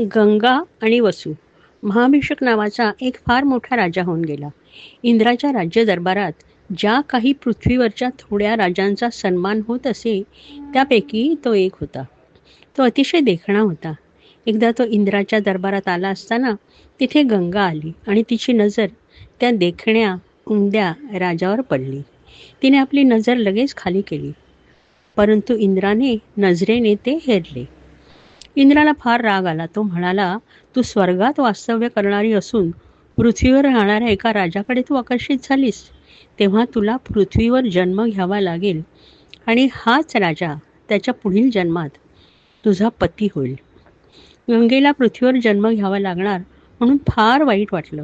गंगा आणि वसू महाभिषक नावाचा एक फार मोठा राजा होऊन गेला. इंद्राच्या राज्य दरबारात ज्या काही पृथ्वीवरच्या थोड्या राजांचा सन्मान होत असे त्यापैकी तो एक होता. तो अतिशय देखणा होता. एकदा तो इंद्राच्या दरबारात आला असताना तिथे गंगा आली आणि तिची नजर त्या देखण्या उमद्या राजावर पडली. तिने आपली नजर लगेच खाली केली, परंतु इंद्राने नजरेने ते हेरले. इंद्राला फार राग आला. तो म्हणाला, तू स्वर्गात वास्तव्य करणारी असून पृथ्वीवर राहणाऱ्या एका राजाकडे तू आकर्षित झालीस, तेव्हा तुला पृथ्वीवर जन्म घ्यावा लागेल आणि हाच राजा त्याच्या पुढील जन्मात तुझा पती होईल. गंगेला पृथ्वीवर जन्म घ्यावा लागणार म्हणून फार वाईट वाटलं.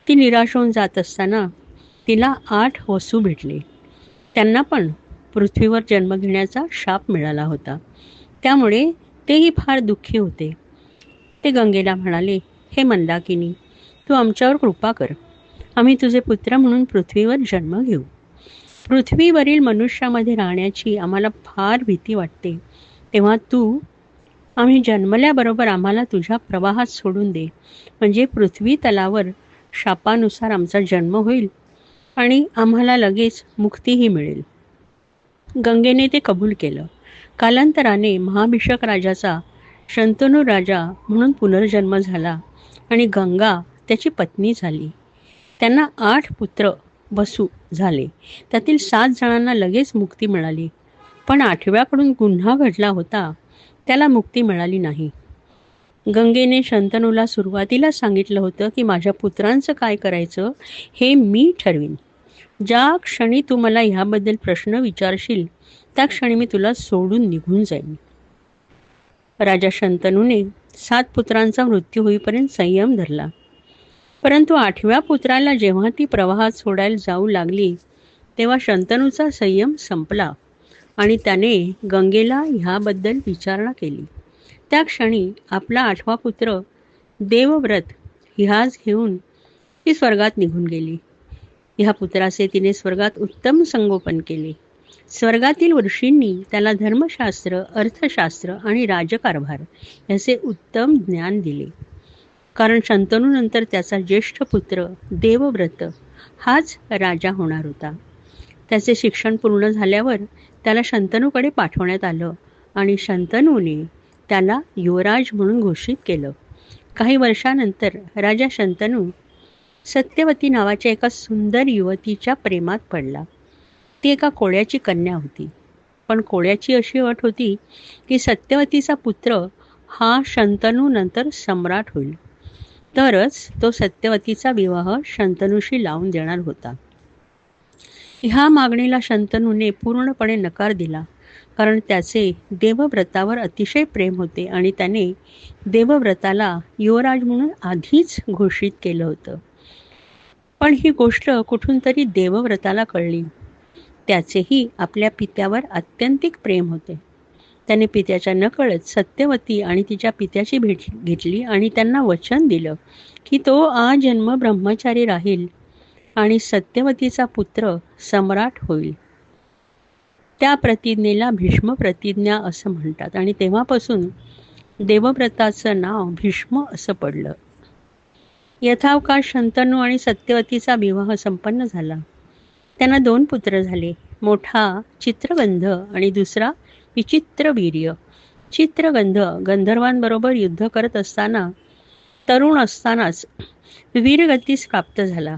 ती निराश होऊन जात असताना तिला 8 वसू भेटले. त्यांना पण पृथ्वीवर जन्म घेण्याचा शाप मिळाला होता. त्यामुळे तेही फार दुःखी होते. ते गंगेला म्हणाले, हे मंदाकिनी, तू आमच्यावर कृपा कर. आम्ही तुझे पुत्र म्हणून पृथ्वीवर जन्म घेऊ. पृथ्वीवरील मनुष्यामध्ये राहण्याची आम्हाला फार भीती वाटते. तेव्हा तू आम्ही जन्मल्याबरोबर आम्हाला तुझ्या प्रवाहात सोडून दे, म्हणजे पृथ्वी तलावर शापानुसार आमचा जन्म होईल आणि आम्हाला लगेच मुक्तीही मिळेल. गंगेने ते कबूल केलं. कालांतराने महाभिषक राजाचा शंतनू राजा म्हणून पुनर्जन्म झाला आणि गंगा त्याची पत्नी झाली. त्यांना 8 पुत्र वसू झाले. त्यातील 7 जणांना लगेच मुक्ती मिळाली, पण 8व्याकडून गुन्हा घडला होता, त्याला मुक्ती मिळाली नाही. गंगेने शंतनूला सुरुवातीला सांगितलं होतं की माझ्या पुत्रांचं काय करायचं हे मी ठरवीन. ज्या क्षणी तू मला ह्याबद्दल प्रश्न विचारशील त्या क्षणी मी तुला सोडून निघून जाईन. राजा शंतनूने 7 पुत्रांचा मृत्यू होईपर्यंत संयम धरला, परंतु 8व्या पुत्राला जेव्हा ती प्रवाहात सोडायला जाऊ लागली तेव्हा शंतनूचा संयम संपला आणि त्याने गंगेला ह्याबद्दल विचारणा केली. त्या क्षणी आपला 8वा पुत्र देवव्रत ह्यास घेऊन ती स्वर्गात निघून गेली. ह्या पुत्राचे तिने स्वर्गात उत्तम संगोपन केले. स्वर्गातील ऋषींनी त्याला धर्मशास्त्र, अर्थशास्त्र आणि राजकारभार याचे उत्तम ज्ञान दिले. कारण शंतनूनंतर त्याचा ज्येष्ठ पुत्र देवव्रत हाच राजा होणार होता. त्याचे शिक्षण पूर्ण झाल्यावर त्याला शंतनूकडे पाठवण्यात आलं आणि शंतनूने त्याला युवराज म्हणून घोषित केलं. काही वर्षानंतर राजा शंतनू सत्यवती नावाच्या एका सुंदर युवतीच्या प्रेमात पडला. ती एका कोळ्याची कन्या होती, पण कोळ्याची अशी अट होती की सत्यवतीचा पुत्र हा शंतनू नंतर सम्राट होईल, तरच तो सत्यवतीचा विवाह शंतनूशी लावून देणार होता. ह्या मागणीला शंतनूने पूर्णपणे नकार दिला, कारण त्याचे देवव्रतावर अतिशय प्रेम होते आणि त्याने देवव्रताला युवराज म्हणून आधीच घोषित केलं होतं. पण ही गोष्ट कुठून तरी देवव्रताला कळली. त्याचेही आपल्या पित्यावर आत्यंतिक प्रेम होते. त्याने पित्याच्या नकळत सत्यवती आणि तिच्या पित्याची भेट घेतली आणि त्यांना वचन दिलं की तो आजन्म ब्रह्मचारी राहील आणि सत्यवतीचा पुत्र सम्राट होईल. त्या प्रतिज्ञेला भीष्म प्रतिज्ञा असं म्हणतात आणि तेव्हापासून देवव्रताचं नाव भीष्म असं पडलं. यथावकाश शंतनू आणि सत्यवतीचा विवाह संपन्न झाला. त्यांना 2 पुत्र झाले. मोठा चित्रगंध आणि दुसरा विचित्रवीर्य. चित्रगंध गंधर्वांबरोबर युद्ध करत असताना तरुण असतानाच वीरगतीस प्राप्त झाला.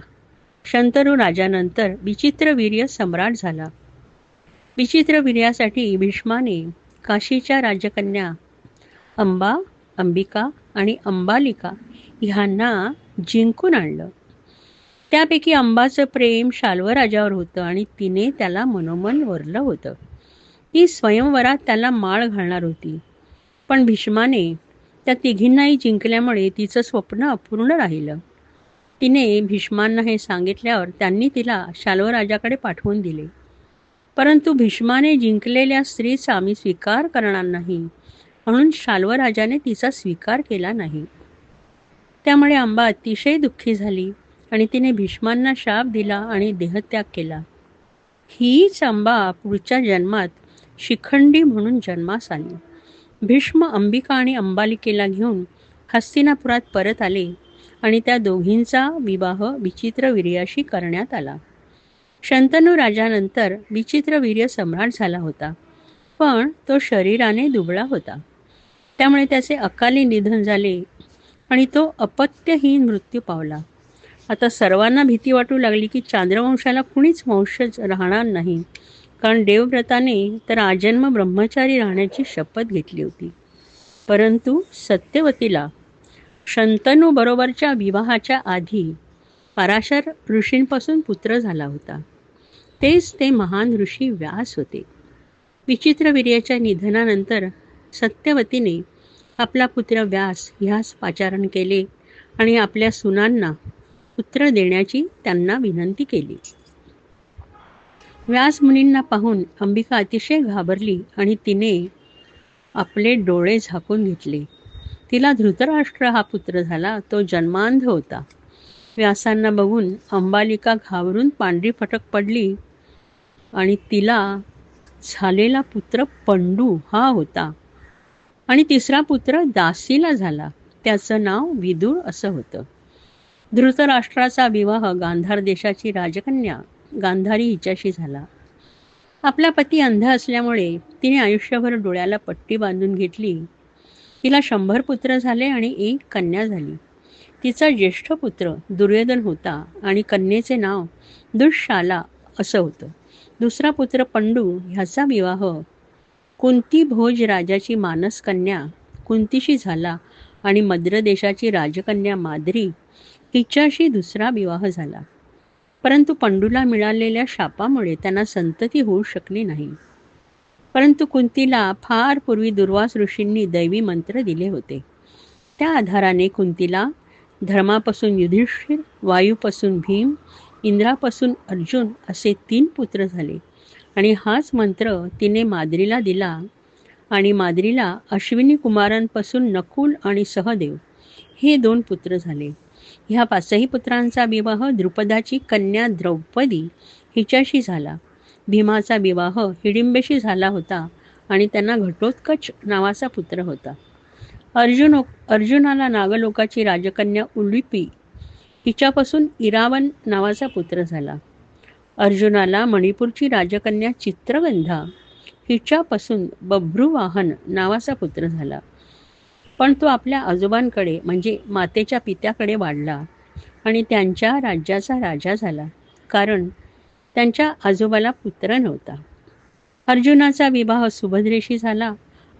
शंतनू राजानंतर विचित्रवीर्य सम्राट झाला. विचित्रवीर्यासाठी भीष्माने काशीच्या राजकन्या अंबा, अंबिका आणि अंबालिका ह्यांना जिंकून आणलं. त्यापैकी अंबाचं प्रेम शाल्व राजावर होतं आणि तिने त्याला मनोमन वरलं होतं. ती स्वयंवरात त्याला माळ घालणार होती, पण भीष्माने त्या तिघींनाही जिंकल्यामुळे तिचं स्वप्न अपूर्ण राहिलं. तिने भीष्मांना हे सांगितल्यावर त्यांनी तिला शाल्व राजाकडे पाठवून दिले, परंतु भीष्माने जिंकलेल्या स्त्रीचा मी स्वीकार करणार नाही म्हणून शाल्व राजाने तिचा स्वीकार केला नाही. त्यामुळे अंबा अतिशय दुःखी झाली आणि तिने भीष्मांना शाप दिला आणि देहत्याग केला. हीच अंबा पुढच्या जन्मात शिखंडी म्हणून जन्मास आली. भीष्म अंबिका आणि अंबालिकेला घेऊन हस्तिनापुरात परत आले आणि त्या दोघींचा विवाह विचित्रवीर्याशी करण्यात आला. शंतनू राजानंतर विचित्रवीर्य सम्राट झाला होता, पण तो शरीराने दुबळा होता. त्यामुळे त्याचे अकाली निधन झाले आणि तो अपत्यहीन मृत्यू पावला. आता सर्वांना भीती वाटू लागली की चांद्रवंशाला कुणीच वंशज राहणार नाही, कारण देवव्रताने तर आजन्म ब्रह्मचारी राहण्याची शपथ घेतली होती. परंतु सत्यवतीला शंतनू बरोबरच्या विवाहाच्या आधी पराशर ऋषींपासून पुत्र झाला होता. तेच ते महान ऋषी व्यास होते. विचित्रवीर्याच्या निधनानंतर सत्यवतीने आपला पुत्र व्यास ह्यास पाचारण केले आणि आपल्या सुनांना पुत्र देण्याची त्यांना विनंती केली. व्यास मुनींना पाहून अंबिका अतिशय घाबरली आणि तिने आपले डोळे झाकून घेतले. तिला धृतराष्ट्र हा पुत्र झाला, तो जन्मांध होता. व्यासांना बघून अंबालिका घाबरून पांढरी फटक पडली आणि तिला झालेला पुत्र पंडू हा होता आणि तिसरा पुत्र दासीला झाला. त्याचं नाव विदुर असं होतं. धृतराष्ट्राचा विवाह गांधार देशाची राजकन्या गांधारी हिच्याशी झाला. आपला पती अंध असल्यामुळे तिने आयुष्यभर डोळ्याला पट्टी बांधून घेतली. तिला 100 पुत्र झाले आणि 1 कन्या झाली. तिचा ज्येष्ठ पुत्र दुर्योधन होता आणि कन्येचे नाव दुःशाला असं होतं. दुसरा पुत्र पंडू ह्याचा विवाह कुंती भोज राजाची मानस कन्या कुंतीशी झाला आणि मद्र देशाची राजकन्या माद्री हिच्याशी दुसरा विवाह झाला. परंतु पंडूला मिळालेल्या शापामुळे त्यांना संतती होऊ शकली नाही. परंतु कुंतीला फार पूर्वी दुर्वास ऋषींनी दैवी मंत्र दिले होते. त्या आधाराने कुंतीला धर्मापासून युधिष्ठिर, वायूपासून भीम, इंद्रापासून अर्जुन असे 3 पुत्र झाले आणि हाच मंत्र तिने माद्रीला दिला आणि माद्रीला अश्विनी कुमारांपासून नकुल आणि सहदेव हे 2 पुत्र झाले. ह्या 5ही पुत्रांचा विवाह द्रुपदाची कन्या द्रौपदी हिच्याशी झाला. भीमाचा विवाह हिडिंबेशी झाला होता आणि त्यांना घटोत्कच नावाचा पुत्र होता. अर्जुनाला नागलोकाची राजकन्या उलुपी हिच्यापासून इरावन नावाचा पुत्र झाला. अर्जुनाला मणिपूरची राजकन्या चित्रगंधा हिच्यापासून बभ्रुवाहन नावाचा पुत्र झाला. पण तो आपल्या आजोबांकडे म्हणजे मातेच्या पित्याकडे वाढला आणि त्यांच्या राज्याचा राजा झाला, कारण त्यांच्या आजोबाला पुत्र नव्हता. अर्जुनाचा विवाह सुभद्रेशी झाला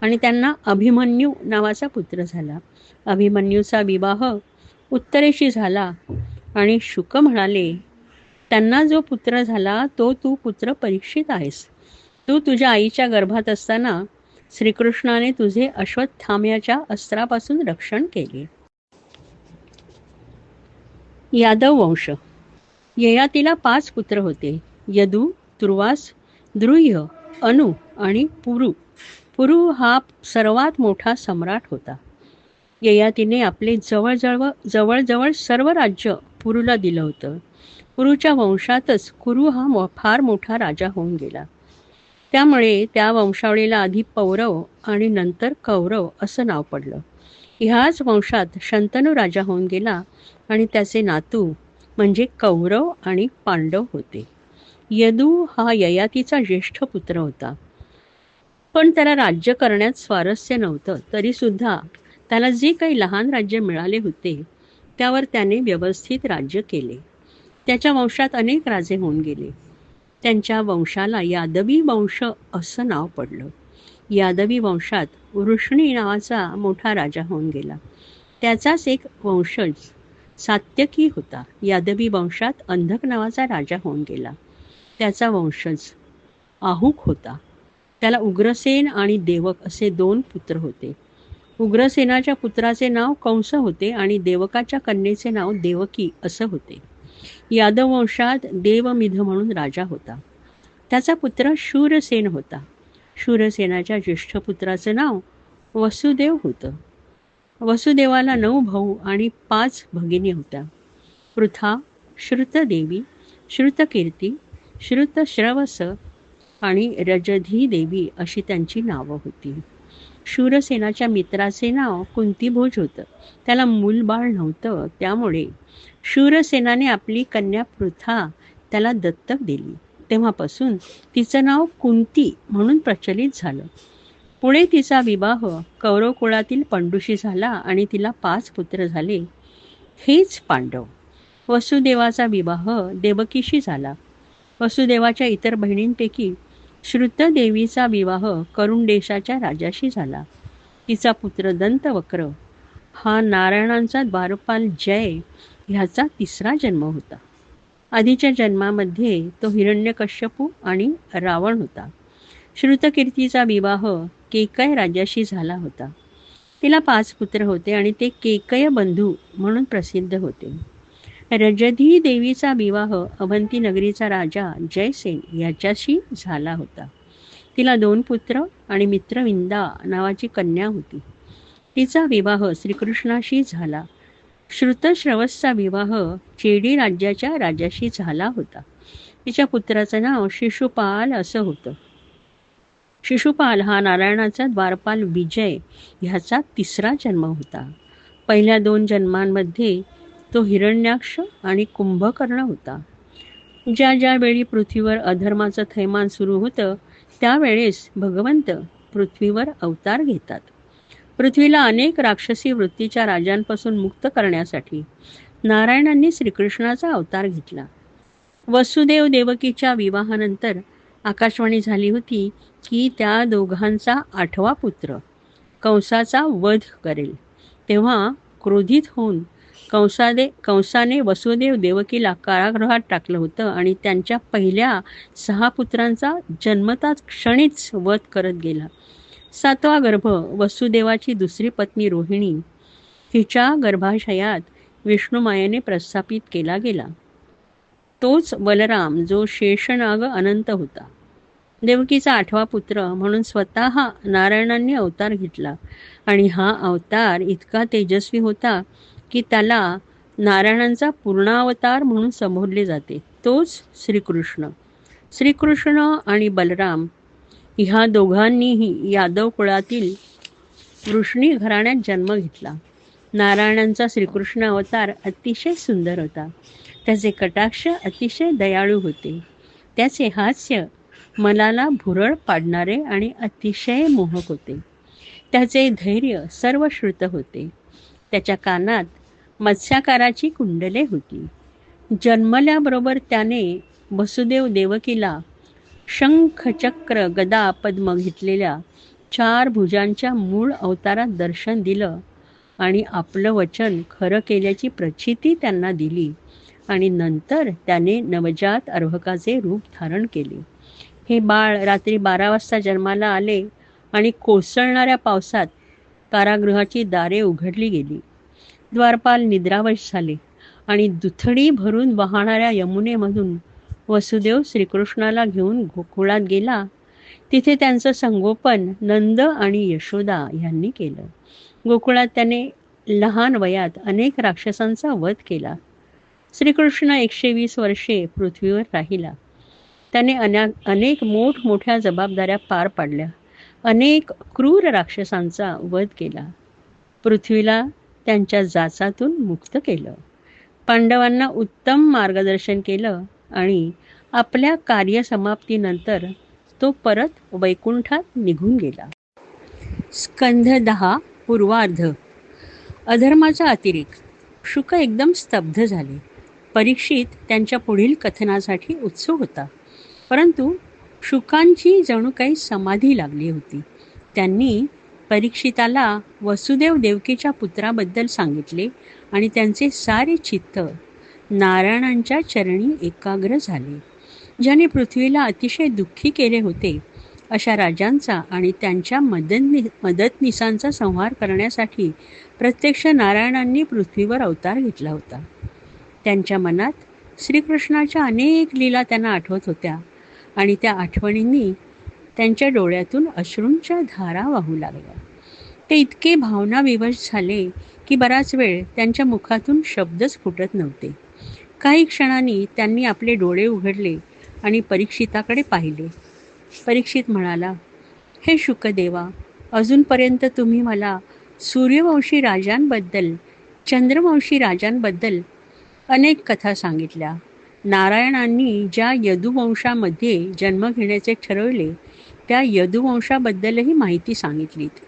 आणि त्यांना अभिमन्यू नावाचा पुत्र झाला. अभिमन्यूचा विवाह उत्तरेशी झाला आणि शुक म्हणाले, त्यांना जो पुत्र झाला तो तू पुत्र परीक्षित आहेस. तू तुझ्या आईच्या गर्भात असताना श्रीकृष्णाने तुझे अश्वत्थाम्याच्या अस्त्रापासून रक्षण केले. यादव वंश. ययातीला 5 पुत्र होते. यदू, तुर्वास, द्रुह्य, अनु आणि पुरु. पुरु हा सर्वात मोठा सम्राट होता. ययातीने आपले जवळजवळ सर्व राज्य पुरुला दिलं होतं. पुरुच्या वंशातच कुरु हा फार मोठा राजा होऊन गेला. त्यामुळे त्या वंशावळीला आधी पौरव आणि नंतर कौरव असं नाव पडलं. ह्याच वंशात शंतनू राजा होऊन गेला आणि त्याचे नातू म्हणजे कौरव आणि पांडव होते. यदू हा ययातीचा ज्येष्ठ पुत्र होता, पण त्याला राज्य करण्यात स्वारस्य नव्हतं. तरीसुद्धा त्याला जे काही लहान राज्य मिळाले होते त्यावर त्याने व्यवस्थित राज्य केले. त्याच्या वंशात अनेक राजे होऊन गेले. त्यांच्या वंशाला यादवी वंश असं नाव पडलं. यादवी वंशात वृष्णी नावाचा मोठा राजा होऊन गेला. त्याचाच एक वंशज सात्यकी होता. यादवी वंशात अंधक नावाचा राजा होऊन गेला. त्याचा वंशज आहुक होता. त्याला उग्रसेन आणि देवक असे 2 पुत्र होते. उग्रसेनाच्या पुत्राचे नाव कंस होते आणि देवकाच्या कन्येचे नाव देवकी असं होते. यादव वंशात देवमिध म्हणून राजा होता. त्याचा पुत्र शूरसेन होता. शूरसेनाच्या ज्येष्ठ पुत्राचं नाव वसुदेव होतं. वसुदेवाला 9 भाऊ आणि 5 भगिनी होत्या. पृथा, श्रुतदेवी, श्रुतकीर्ती, श्रुतश्रवस आणि रजधी देवी अशी त्यांची नावं होती. शूरसेनाच्या मित्राचे नाव कुंतीभोज होतं. त्याला मूलबाळ नव्हतं, त्यामुळे शूरसेनाने आपली कन्या पृथा त्याला दत्तक दिली. तेव्हापासून तिचं नाव कुंती म्हणून प्रचलित झालं. पुढे तिचा विवाह कौरव कुळातील पंडूशी झाला आणि तिला 5 पुत्र झाले. हेच पांडव. वसुदेवाचा विवाह देवकीशी झाला. वसुदेवाच्या इतर बहिणींपैकी श्रुतदेवीचा विवाह करुण देशाच्या राजाशी झाला. तिचा पुत्र दंतवक्र हा नारायणांचा द्वारपाल जय ह्याचा 3रा जन्म होता. आधीच्या जन्मामध्ये तो हिरण्यकश्यपू आणि रावण होता. श्रुतकीर्तीचा विवाह केकय राजाशी झाला होता. तिला 5 पुत्र होते आणि ते केकय बंधू म्हणून प्रसिद्ध होते. रजधी देवीचा विवाह अवंती नगरीचा राजा जयसेन याच्याशी झाला होता. तिला 2 पुत्र आणि मित्रविंदा नावाची कन्या होती. तिचा विवाह श्रीकृष्णाशी झाला. श्रुतश्रवसचा विवाह चेडी राज्याच्या राजाशी झाला होता. तिच्या पुत्राचं नाव शिशुपाल असं होतं. शिशुपाल हा नारायणाचा द्वारपाल विजय ह्याचा 3रा जन्म होता. पहिल्या 2 जन्मांमध्ये तो हिरण्याक्ष आणि कुंभकर्ण होता. ज्या वेळी पृथ्वीवर अधर्माचं थैमान सुरू होतं त्यावेळेस भगवंत पृथ्वीवर अवतार घेतात. पृथ्वीला अनेक राक्षसी वृत्तीच्या राजांपासून मुक्त करण्यासाठी नारायणांनी श्रीकृष्णाचा अवतार घेतला. वसुदेव देवकीच्या विवाहानंतर आकाशवाणी झाली होती की त्या दोघांचा 8वा पुत्र कंसाचा वध करेल. तेव्हा क्रोधित होऊन कंसाने वसुदेव देवकीला कारागृहात टाकलं होतं आणि त्यांच्या पहिल्या 6 पुत्रांचा जन्मताच क्षणीच वध करत गेला. 7वा गर्भ वसुदेवाची दुसरी पत्नी रोहिणी हिच्या गर्भाशयात विष्णुमायेने प्रस्थापित केला गेला. तोच बलराम जो शेषनाग अनंत होता. देवकीचा 8वा पुत्र म्हणून स्वतः नारायणांनी अवतार घेतला आणि हा अवतार इतका तेजस्वी होता की त्याला नारायणांचा पूर्णावतार म्हणून संबोधले जाते. तोच श्रीकृष्ण आणि बलराम ह्या दोघांनीही यादव कुळातील वृष्णी घराण्यात जन्म घेतला. नारायणांचा श्रीकृष्ण अवतार अतिशय सुंदर होता. त्याचे कटाक्ष अतिशय दयाळू होते. त्याचे हास्य मनाला भुरळ पाडणारे आणि अतिशय मोहक होते. त्याचे धैर्य सर्वश्रुत होते. त्याच्या कानात मत्स्याकाराची कुंडले होती. जन्मल्याबरोबर त्याने वसुदेव देवकीला शंख चक्र गदा पद्म घेतलेल्या 4 भुजांच्या मूळ अवतारात दर्शन दिलं आणि आपलं वचन खरं केल्याची प्रचिती त्यांना दिली आणि नंतर त्याने नवजात अर्भकाचे रूप धारण केले. हे बाळ रात्री 12 वाजता जन्माला आले आणि कोसळणाऱ्या पावसात कारागृहाची दारे उघडली गेली. द्वारपाल निद्रावश झाले आणि दुथडी भरून वाहणाऱ्या यमुनेमधून वसुदेव श्रीकृष्णाला घेऊन गोकुळात गेला. तिथे त्यांचं संगोपन नंद आणि यशोदा यांनी केलं. गोकुळात त्याने लहान वयात अनेक राक्षसांचा वध केला. श्रीकृष्ण 120 वर्षे पृथ्वीवर राहिला. त्याने अनेक मोठमोठ्या जबाबदाऱ्या पार पाडल्या. अनेक क्रूर राक्षसांचा वध केला. पृथ्वीला त्यांच्या जाचातून मुक्त केलं. पांडवांना उत्तम मार्गदर्शन केलं आणि आपल्या कार्यसमाप्तीनंतर तो परत वैकुंठात निघून गेला. स्कंध 10 पूर्वार्ध. अधर्माचा अतिरेक. शुक एकदम स्तब्ध झाले. परीक्षित त्यांच्या पुढील कथनासाठी उत्सुक होता, परंतु शुकांची जणू काही समाधी लागली होती. त्यांनी परीक्षिताला वसुदेव देवकीच्या पुत्राबद्दल सांगितले आणि त्यांचे सारे चित्त नारायणांच्या चरणी एकाग्र झाले. ज्याने पृथ्वीला अतिशय दुःखी केले होते अशा राजांचा आणि त्यांच्या मदतनीसांचा संहार करण्यासाठी प्रत्यक्ष नारायणांनी पृथ्वीवर अवतार घेतला होता. त्यांच्या मनात श्रीकृष्णाच्या अनेक लीला त्यांना आठवत होत्या आणि त्या आठवणींनी त्यांच्या डोळ्यातून अश्रूंच्या धारा वाहू लागल्या. ते इतके भावनाविवश झाले की बराच वेळ त्यांच्या मुखातून शब्दच फुटत नव्हते. काही क्षणांनी त्यांनी आपले डोळे उघडले आणि परीक्षिताकडे पाहिले. परीक्षित म्हणाला, हे शुकदेवा, अजूनपर्यंत तुम्ही मला सूर्यवंशी राजांबद्दल, चंद्रवंशी राजांबद्दल अनेक कथा सांगितल्या. नारायणांनी ज्या यदुवंशामध्ये जन्म घेण्याचे ठरवले त्या यदुवंशाबद्दलही माहिती सांगितलीत.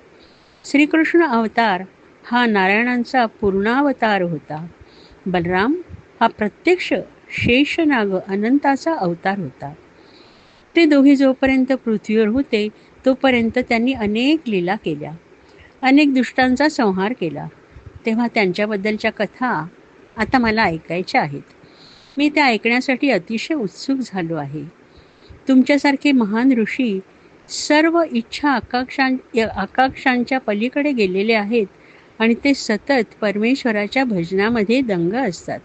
श्रीकृष्ण अवतार हा नारायणांचा पूर्णावतार होता. बलराम हा प्रत्यक्ष शेषनाग अनंताचा अवतार होता. ते दोघे जोपर्यंत पृथ्वीवर होते तोपर्यंत त्यांनी अनेक लीला केल्या, अनेक दुष्टांचा संहार केला. तेव्हा त्यांच्याबद्दलच्या कथा आता मला ऐकायच्या आहेत. मी त्या ऐकण्यासाठी अतिशय उत्सुक झालो आहे. तुमच्यासारखे महान ऋषी सर्व इच्छा आकांक्षांच्या पलीकडे गेलेले आहेत आणि ते सतत परमेश्वराच्या भजनामध्ये दंग असतात.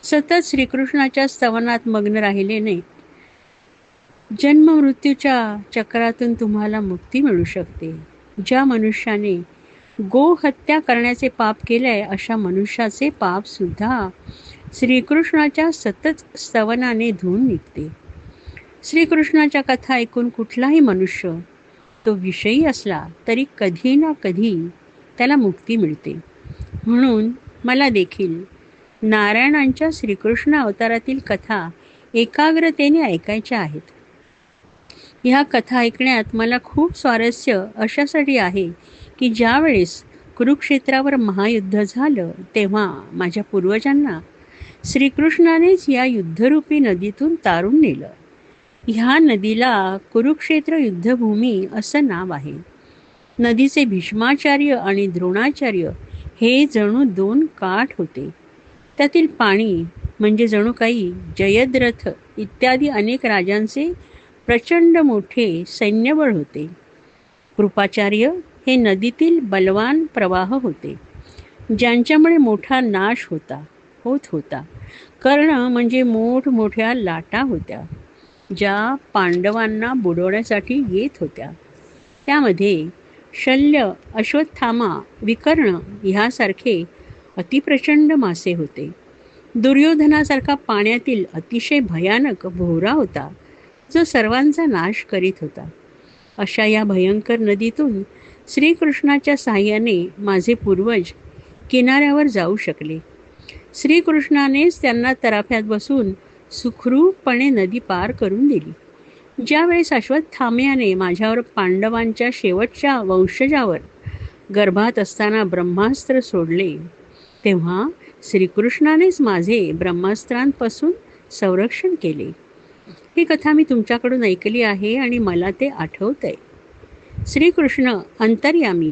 सतत श्रीकृष्णाच्या स्तवनात मग्न राहिलेने जन्म मृत्यूच्या चक्रातून तुम्हाला मुक्ती मिळू शकते. ज्या मनुष्याने गोहत्या करण्याचे पाप केलंय अशा मनुष्याचे पाप सुद्धा श्रीकृष्णाच्या सतत स्तवनाने धुवून निघते. श्रीकृष्णाच्या कथा ऐकून कुठलाही मनुष्य तो विषयी असला तरी कधी ना कधी त्याला मुक्ती मिळते. म्हणून मला देखील नारायणांच्या श्रीकृष्ण अवतारातील कथा एकाग्रतेने ऐकायच्या आहेत. ह्या कथा ऐकण्यात मला खूप स्वारस्य अशासाठी आहे की ज्यावेळेस कुरुक्षेत्रावर महायुद्ध झालं तेव्हा माझ्या पूर्वजांना श्रीकृष्णानेच या युद्धरूपी नदीतून तारून नेलं. ह्या नदीला कुरुक्षेत्र युद्धभूमी असं नाव आहे. नदीचे भीष्माचार्य आणि द्रोणाचार्य हे जणू दोन काठ होते. त्यातील पाणी म्हणजे जणू काही जयद्रथ इत्यादी अनेक राजांचे प्रचंड मोठे सैन्यबळ होते. कृपाचार्य हे नदीतील बलवान प्रवाह होते, ज्यांच्यामुळे मोठा नाश होत होता. कर्ण म्हणजे मोठमोठ्या लाटा होत्या, ज्या पांडवांना बुडवण्यासाठी येत होत्या. त्यामध्ये शल्य, अश्वत्थामा, विकर्ण ह्यासारखे अतिप्रचंड मासे होते. दुर्योधनासारखा पाण्यातील अतिशय भयानक भोवरा होता, जो सर्वांचा नाश करीत होता. अशा या भयंकर नदीतून श्रीकृष्णाच्या साहाय्याने माझे पूर्वज किनाऱ्यावर जाऊ शकले. श्रीकृष्णानेच त्यांना तराफ्यात बसून सुखरूपपणे नदी पार करून दिली. ज्यावेळेस अश्वत्थाम्याने माझ्यावर पांडवांच्या शेवटच्या वंशजावर गर्भात असताना ब्रह्मास्त्र सोडले तेव्हा श्रीकृष्णानेच माझे ब्रह्मास्त्रांपासून संरक्षण केले. ही कथा मी तुमच्याकडून ऐकली आहे आणि मला ते आठवतंय. श्रीकृष्ण अंतर्यामी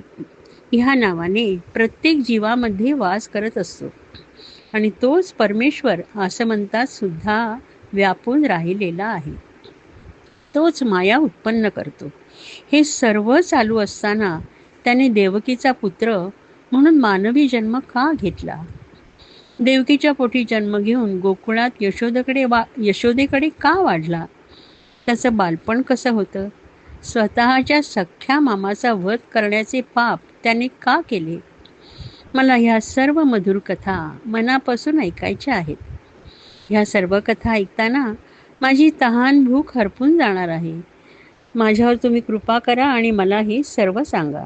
ह्या नावाने प्रत्येक जीवामध्ये वास करत असतो आणि तोच परमेश्वर आसमंतात सुद्धा व्यापून राहिलेला आहे. तोच माया उत्पन्न करतो. हे सर्व चालू असताना त्याने देवकीचा पुत्र म्हणून मानवी जन्म का घेतला? देवकीच्या पोटी जन्म घेऊन गोकुळात यशोदेकडे का वाढला? त्याचं बालपण कसं होतं? स्वतःच्या सख्ख्या मामाचा वध करण्याचे पाप त्याने का केले? मला ह्या सर्व मधुर कथा मनापासून ऐकायच्या आहेत. ह्या सर्व कथा ऐकताना माझी तहान भूक हरपून जाणार आहे. माझ्यावर तुम्ही कृपा करा आणि मला हे सर्व सांगा.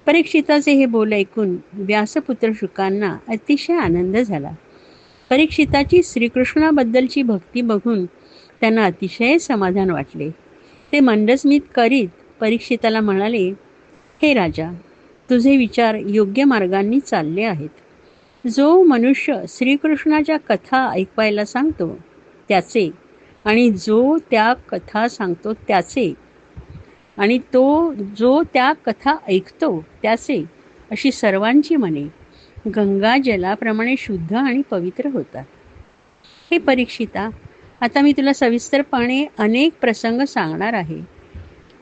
परीक्षिताचे हे बोल ऐकून व्यासपुत्र शुकांना अतिशय आनंद झाला. परीक्षिताची श्रीकृष्णाबद्दलची भक्ती बघून त्यांना अतिशय समाधान वाटले. ते मंदस्मित करीत परीक्षिताला म्हणाले, हे राजा, तुझे विचार योग्य मार्गांनी चालले आहेत. जो मनुष्य श्रीकृष्णाच्या कथा ऐकवायला सांगतो त्याचे आणि जो त्या कथा सांगतो त्याचे आणि तो जो त्या कथा ऐकतो त्याचे अशी सर्वांची मने गंगा जलाप्रमाणे शुद्ध आणि पवित्र होतात. हे परीक्षिता, आता मी तुला सविस्तरपणे अनेक प्रसंग सांगणार आहे,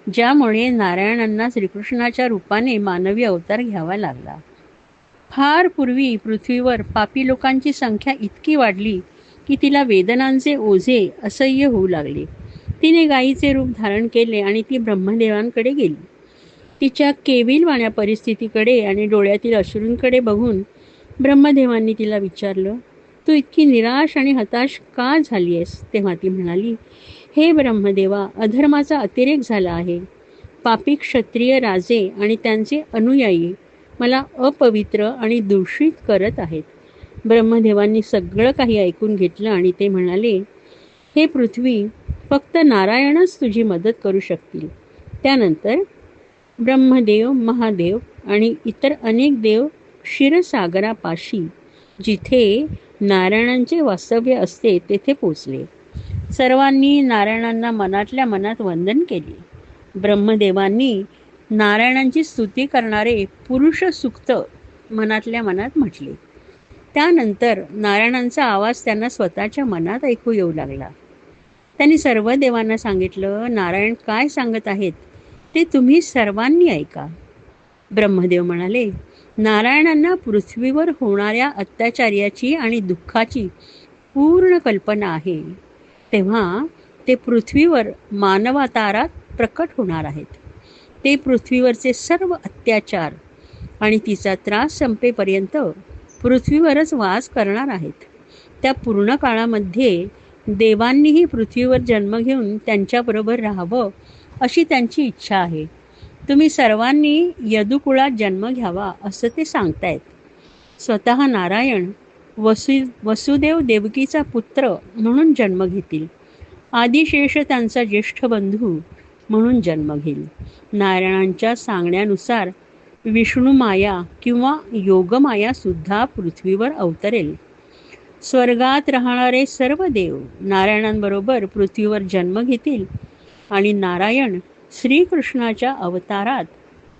ज्यामुळे नारायणांना श्रीकृष्णाच्या रूपाने मानवी अवतार घ्यावा लागला. फार पूर्वी पृथ्वीवर पापी लोकांची संख्या इतकी वाढली की तिला वेदनांचे ओझे असह्य होऊ लागले. तिने गायीचे रूप धारण केले आणि ती ब्रह्मदेवांकडे गेली. तिच्या केविलवाण्या परिस्थितीकडे आणि डोळ्यातील अश्रूंकडे बघून ब्रह्मदेवांनी तिला विचारलं, तू इतकी निराश आणि हताश का झाली आहेस? तेव्हा ती म्हणाली, हे ब्रह्मदेवा, अधर्माचा अतिरेक झाला आहे. पापी क्षत्रिय राजे आणि त्यांचे अनुयायी मला अपवित्र आणि दूषित करत आहेत. ब्रह्मदेवांनी सगळं काही ऐकून घेतलं आणि ते म्हणाले, हे पृथ्वी, फक्त नारायणच तुझी मदत करू शकतील. त्यानंतर ब्रह्मदेव, महादेव आणि इतर अनेक देव क्षीरसागरापाशी, जिथे नारायणांचे वास्तव्य असते, तेथे पोचले. सर्वांनी नारायणांना मनातल्या मनात वंदन केले. ब्रह्मदेवांनी नारायणांची स्तुती करणारे पुरुष सूक्त मनातल्या मनात म्हटले. त्यानंतर नारायणांचा आवाज त्यांना स्वतःच्या मनात ऐकू येऊ लागला. त्यांनी सर्व देवांना सांगितलं, नारायण काय सांगत आहेत ते तुम्ही सर्वांनी ऐका. ब्रह्मदेव म्हणाले, नारायणांना पृथ्वीवर होणाऱ्या अत्याचार्याची आणि दुःखाची पूर्ण कल्पना आहे. तेव्हा ते पृथ्वीवर मानवावतारात प्रकट होणार आहेत. ते पृथ्वीवरचे सर्व अत्याचार आणि तिचा त्रास संपेपर्यंत पृथ्वीवरच वास करणार आहेत. त्या पूर्ण काळामध्ये देवांनीही पृथ्वीवर जन्म घेऊन त्यांच्याबरोबर राहावं अशी त्यांची इच्छा आहे. तुम्ही सर्वांनी यदुकुळात जन्म घ्यावा असं ते सांगतायत. स्वतः नारायण वसुदेव देवकीचा पुत्र म्हणून जन्म घेतील. आदिशेष त्यांचा ज्येष्ठ बंधू म्हणून जन्म घेईल. नारायणांच्या सांगण्यानुसार विष्णुमाया किंवा योगमाया सुद्धा पृथ्वीवर अवतरेल. स्वर्गात राहणारे सर्व देव नारायणांबरोबर पृथ्वीवर जन्म घेतील आणि नारायण श्रीकृष्णाच्या अवतारात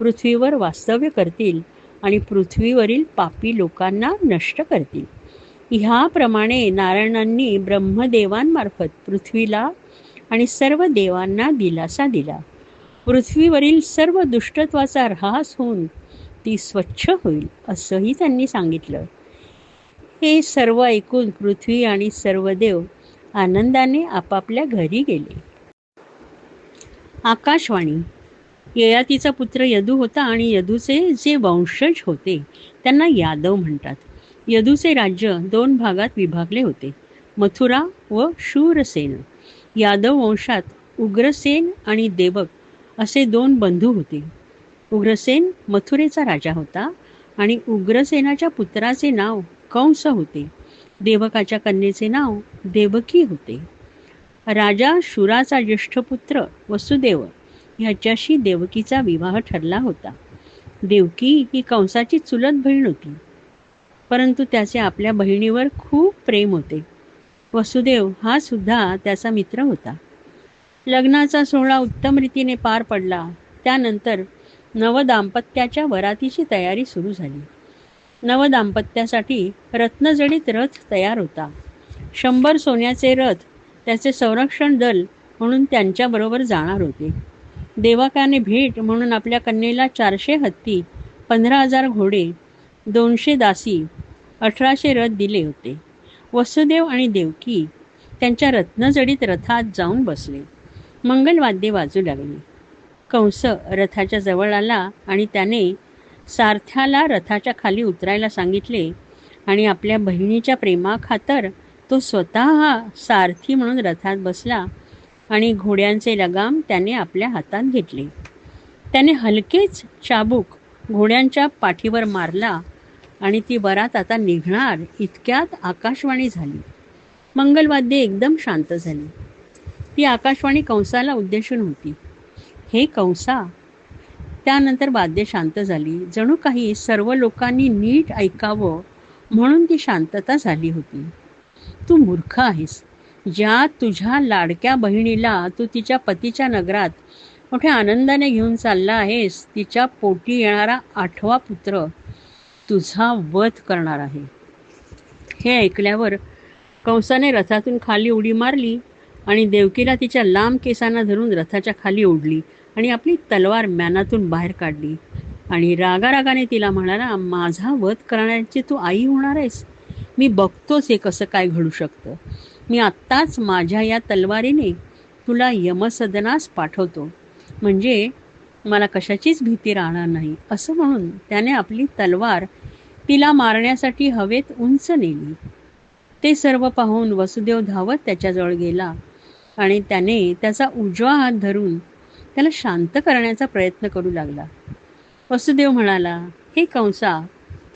पृथ्वीवर वास्तव्य करतील आणि पृथ्वीवरील पापी लोकांना नष्ट करतील. ह्याप्रमाणे नारायणांनी ब्रह्मदेवांमार्फत पृथ्वीला आणि सर्व देवांना दिलासा दिला. पृथ्वीवरील सर्व दुष्टत्वाचा ऱ्हास होऊन ती स्वच्छ होईल असंही त्यांनी सांगितलं. हे सर्व ऐकून पृथ्वी आणि सर्व देव आनंदाने आपापल्या घरी गेले. आकाशवाणी. ययातीचा पुत्र यदू होता आणि यदूचे जे वंशज होते त्यांना यादव म्हणतात. यदूचे राज्य 2 भागात विभागले होते, मथुरा व शूरसेन. यादव वंशात उग्रसेन आणि देवक असे 2 बंधू होते. उग्रसेन मथुरेचा राजा होता आणि उग्रसेनाच्या पुत्राचे नाव कंस होते. देवकाच्या कन्येचे नाव देवकी होते. राजा शूराचा ज्येष्ठ पुत्र वसुदेव ह्याच्याशी देवकीचा विवाह ठरला होता. देवकी ही कंसाची चुलत बहीण होती, परंतु त्याचे आपल्या बहिणीवर खूप प्रेम होते. वसुदेव हा सुद्धा त्याचा मित्र होता. लग्नाचा सोहळा उत्तम रीतीने पार पडला. त्यानंतर नवदाम्पत्याच्या वरातीची तयारी सुरू झाली. नवदाम्पत्यासाठी रत्नजडित रथ तयार होता. 100 सोन्याचे रथ त्याचे संरक्षण दल म्हणून त्यांच्याबरोबर जाणार होते. देवकाने भेट म्हणून आपल्या कन्येला 400 हत्ती, 15,000 घोडे, 200 दासी, 1800 रथ दिले होते. वसुदेव आणि देवकी त्यांच्या रत्नजडित रथात जाऊन बसले. मंगलवाद्ये वाजू लागली. कंस रथाच्या जवळ आला आणि त्याने सारथ्याला रथाच्या खाली उतरायला सांगितले आणि आपल्या बहिणीच्या प्रेमाखातर तो स्वतः सारथी म्हणून रथात बसला आणि घोड्यांचे लगाम त्याने आपल्या हातात घेतले. त्याने हलकेच चाबूक घोड्यांच्या पाठीवर मारला आणि ती वरात आता निघणार इतक्यात आकाशवाणी झाली. मंगलवाद्ये एकदम शांत झाली. ती आकाशवाणी कंसाला उद्देशून होती. हे कंसा. त्यानंतर वाद्ये शांत झाली. जणू काही सर्व लोकांनी नीट ऐकावं म्हणून ती शांतता झाली होती. तू मूर्ख आहेस. ज्या तुझ्या लाडक्या बहिणीला तू तिच्या पतीच्या नगरात मोठ्या आनंदाने घेऊन चालला आहेस, तिच्या पोटी येणारा 8वा पुत्र तुझा वध करणार आहे. हे ऐकल्यावर कंसाने रथातून खाली उडी मारली आणि देवकीला तिच्या लांब केसांना धरून रथाच्या खाली ओढली आणि आपली तलवार म्यानातून बाहेर काढली आणि रागारागाने तिला म्हणाला, माझा वध करण्याची तू आई होणार आहेस? मी बघतोच हे कसं काय घडू शकतं. मी आत्ताच माझ्या या तलवारीने तुला यमसदनास पाठवतो, म्हणजे मला कशाचीच भीती राहणार नाही. असं म्हणून त्याने आपली तलवार तिला मारण्यासाठी हवेत उंच नेली. ते सर्व पाहून वसुदेव धावत त्याच्याजवळ गेला आणि त्याने त्याचा उजवा हात धरून त्याला शांत करण्याचा प्रयत्न करू लागला. वसुदेव म्हणाला, हे कंसा,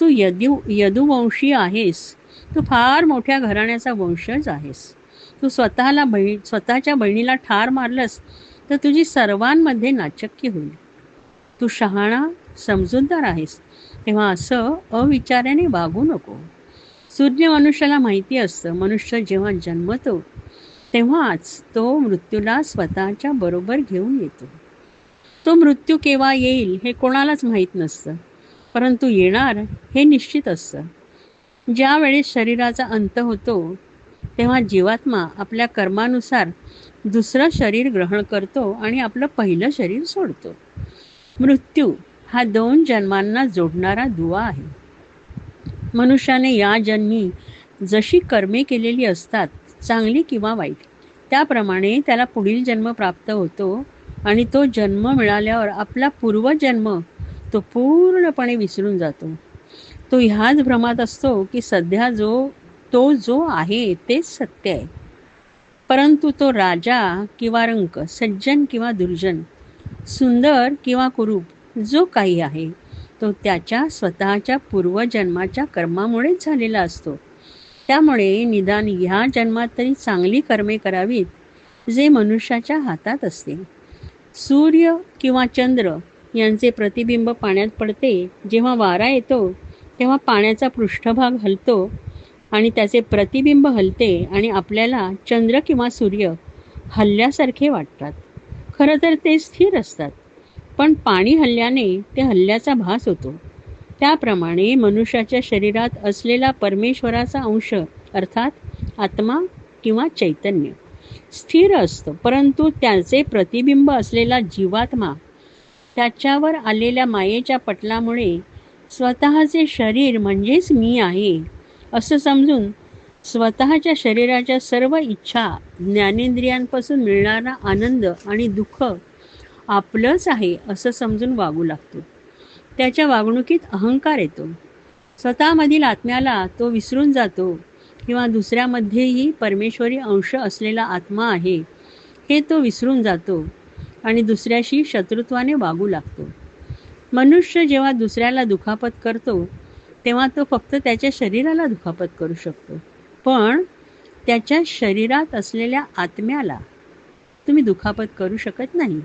तू यदुवंशी आहेस. तू फार मोठ्या घराण्याचा वंशज आहेस. तू स्वतःच्या बहिणीला ठार मारलंस तर तुझी सर्वांमध्ये नाचक्की होईल. तू शहाणा समजूतदार आहेस, तेव्हा असं अविचाराने वागू नको. सूर्य मनुष्याला माहिती असतं, मनुष्य जेव्हा जन्मतो तेव्हाच तो मृत्यूला स्वतःच्या बरोबर घेऊन येतो. तो मृत्यू केव्हा येईल हे कोणालाच माहीत नसतं, परंतु येणार हे निश्चित असतं. ज्या वेळेस शरीराचा अंत होतो तेव्हा जीवात्मा आपल्या कर्मानुसार दुसरं शरीर ग्रहण करतो आणि आपलं पहिलं शरीर सोडतो. मृत्यू हा 2 जन्मांना जोडणारा दुवा आहे. मनुष्याने या जन्मी जशी कर्मे केलेली असतात, चांगली किंवा वाईट, त्याप्रमाणे त्याला पुढील जन्म प्राप्त होतो आणि तो जन्म मिळाल्यावर आपला पूर्वजन्म तो पूर्णपणे विसरून जातो. तो ह्याच भ्रमात असतो की सध्या जो आहे तेच सत्य आहे. परंतु तो राजा किंवा रंक, सज्जन किंवा दुर्जन, सुंदर किंवा कुरूप, जो काही आहे तो त्याच्या स्वतःच्या पूर्वजन्माच्या कर्मामुळेच झालेला असतो. त्यामुळे निदान ह्या जन्मात तरी चांगली कर्मे करावीत, जे मनुष्याच्या हातात असते. सूर्य किंवा चंद्र यांचे प्रतिबिंब पाण्यात पडते. जेव्हा वारा येतो तेव्हा पाण्याचा पृष्ठभाग हलतो आणि त्याचे प्रतिबिंब हलते आणि आपल्याला चंद्र किंवा सूर्य हलल्यासारखे वाटतात. खरं तर ते स्थिर असतात, पण पाणी हलल्याने ते हलल्याचा भास होतो. त्याप्रमाणे मनुष्याच्या शरीरात असलेला परमेश्वराचा अंश अर्थात आत्मा किंवा चैतन्य स्थिर असतो, परंतु त्याचे प्रतिबिंब असलेला जीवात्मा त्याच्यावर आलेल्या मायेच्या पटलामुळे स्वतःचे शरीर म्हणजेच मी आहे असं समजून स्वतःच्या शरीराच्या सर्व इच्छा, ज्ञानेंद्रियांपासून मिळणारा आनंद आणि दुःख आपलंच आहे असं समजून वागू लागतो. त्याच्या वागणुकीत अहंकार येतो. स्वतःमधील आत्म्याला तो विसरून जातो किंवा दुसऱ्यामध्येही परमेश्वरी अंश असलेला आत्मा आहे हे तो विसरून जातो आणि दुसऱ्याशी शत्रुत्वाने वागू लागतो. मनुष्य जेव्हा दुसऱ्याला दुखापत करतो तेव्हा तो फक्त त्याच्या शरीराला दुखापत करू शकतो, पण त्याच्या शरीरात असलेल्या आत्म्याला तुम्ही दुखापत करू शकत नाही.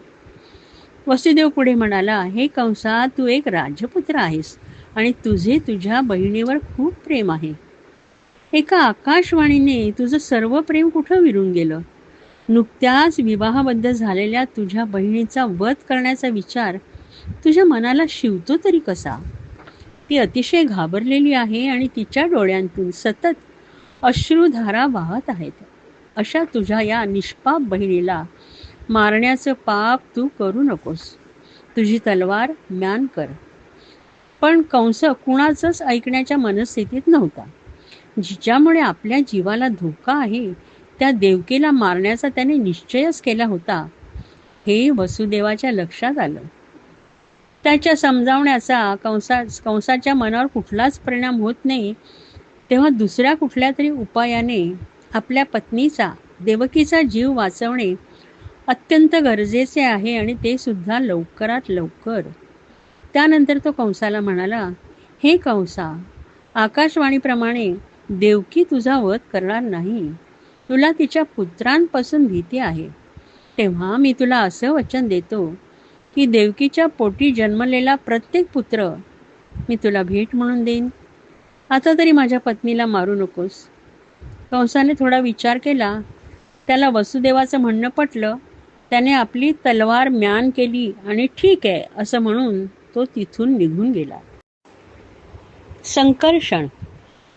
वसुदेव पुढे म्हणाला, हे कंसा, तू एक राजपुत्र आहेस आणि तुझे तुझ्या बहिणीवर खूप प्रेम आहे. एका आकाशवाणीने तुझं सर्व प्रेम कुठं विरून गेलं? नुकत्याच विवाहबद्ध झालेल्या तुझ्या बहिणीचा वध करण्याचा विचार तुझ्या मनाला शिवतो तरी कसा? ती अतिशय घाबरलेली आहे आणि तिच्या डोळ्यांतून सतत अश्रुधारा वाहत आहेत. अशा तुझ्या या निष्पाप बहिणीला मारण्याचं पाप तू करू नकोस. तुझी तलवार म्यान कर. पण कंस कुणाचंच ऐकण्याच्या मनस्थितीत नव्हता. जिच्यामुळे आपल्या जीवाला धोका आहे त्या देवकीला मारण्याचा त्याने निश्चयच केला होता हे वसुदेवाच्या लक्षात आलं. त्याच्या समजावण्याचा कंसाच्या मनावर कुठलाच परिणाम होत नाही तेव्हा दुसऱ्या कुठल्या तरी उपायाने आपल्या पत्नीचा, देवकीचा जीव वाचवणे अत्यंत गरजेचे आहे आणि ते सुद्धा लवकरात लवकर. त्यानंतर तो कंसाला म्हणाला, हे कंसा, आकाशवाणीप्रमाणे देवकी तुझा वध करणार नाही. तुला तिच्या पुत्रांपासून भीती आहे. तेव्हा मी तुला असं वचन देतो की देवकीच्या पोटी जन्मलेला प्रत्येक पुत्र मी तुला भेट म्हणून देईन. आता तरी माझ्या पत्नीला मारू नकोस. कंसाने थोडा विचार केला. त्याला वसुदेवाचं म्हणणं पटलं. त्याने आपली तलवार म्यान केली आणि ठीक आहे असं म्हणून तो तिथून निघून गेला. संकर्षण.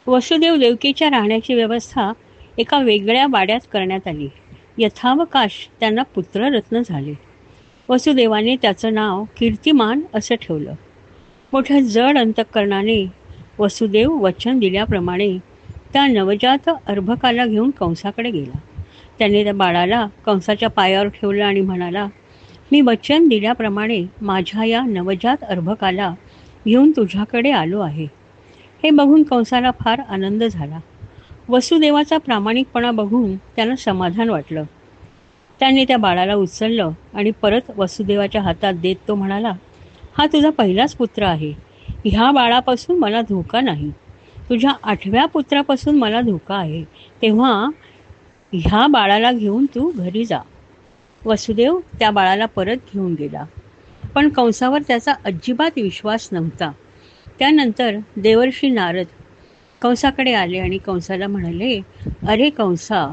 वसुदेव देवकीच्या राहण्याची व्यवस्था एका वेगळ्या वाड्यात करण्यात आली. यथावकाश त्यांना पुत्ररत्न झाले. वसुदेवाने त्याचं नाव कीर्तिमान असं ठेवलं. मोठ्या जड अंतःकरणाने वसुदेव वचन दिल्याप्रमाणे त्या नवजात अर्भकाला घेऊन कंसाकडे गेला. त्याने त्या बाळाला कंसाच्या पायावर ठेवलं आणि म्हणाला, मी वचन दिल्याप्रमाणे माझ्या या नवजात अर्भकाला घेऊन तुझ्याकडे आलो आहे. हे बघून कंसाला फार आनंद झाला. वसुदेवाचा प्रामाणिकपणा बघून त्याला समाधान वाटलं. त्याने त्या बाळाला उचललं आणि परत वसुदेवाच्या हातात देत तो म्हणाला, हा तुझा पहिलाच पुत्र आहे. ह्या बाळापासून मला धोका नाही. तुझ्या 8व्या पुत्रापासून मला धोका आहे. तेव्हा ह्या बाळाला घेऊन तू घरी जा. वसुदेव त्या बाळाला परत घेऊन गेला. पण कंसावर त्याचा अजिबात विश्वास नव्हता. त्यानंतर देवर्षी नारद कंसाकडे आले आणि कंसाला म्हणाले, अरे कंसा,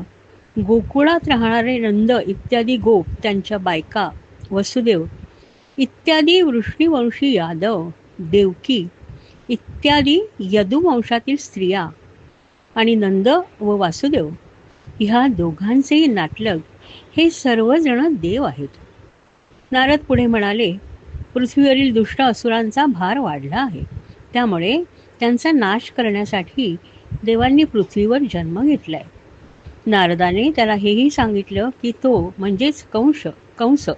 गोकुळात राहणारे नंद इत्यादी गोप, त्यांच्या बायका, वसुदेव इत्यादी वृष्णीवंशी यादव, देवकी इत्यादी यदुवंशातील स्त्रिया आणि नंद व वासुदेव ह्या दोघांचेही नातलग हे सर्वजण देव आहेत. नारद पुढे म्हणाले, पृथ्वीवरील दुष्ट असुरांचा भार वाढला आहे. त्यामुळे त्यांचा नाश करण्यासाठी देवांनी पृथ्वीवर जन्म घेतलाय. नारदाने त्याला हेही सांगितलं की तो म्हणजेच कंस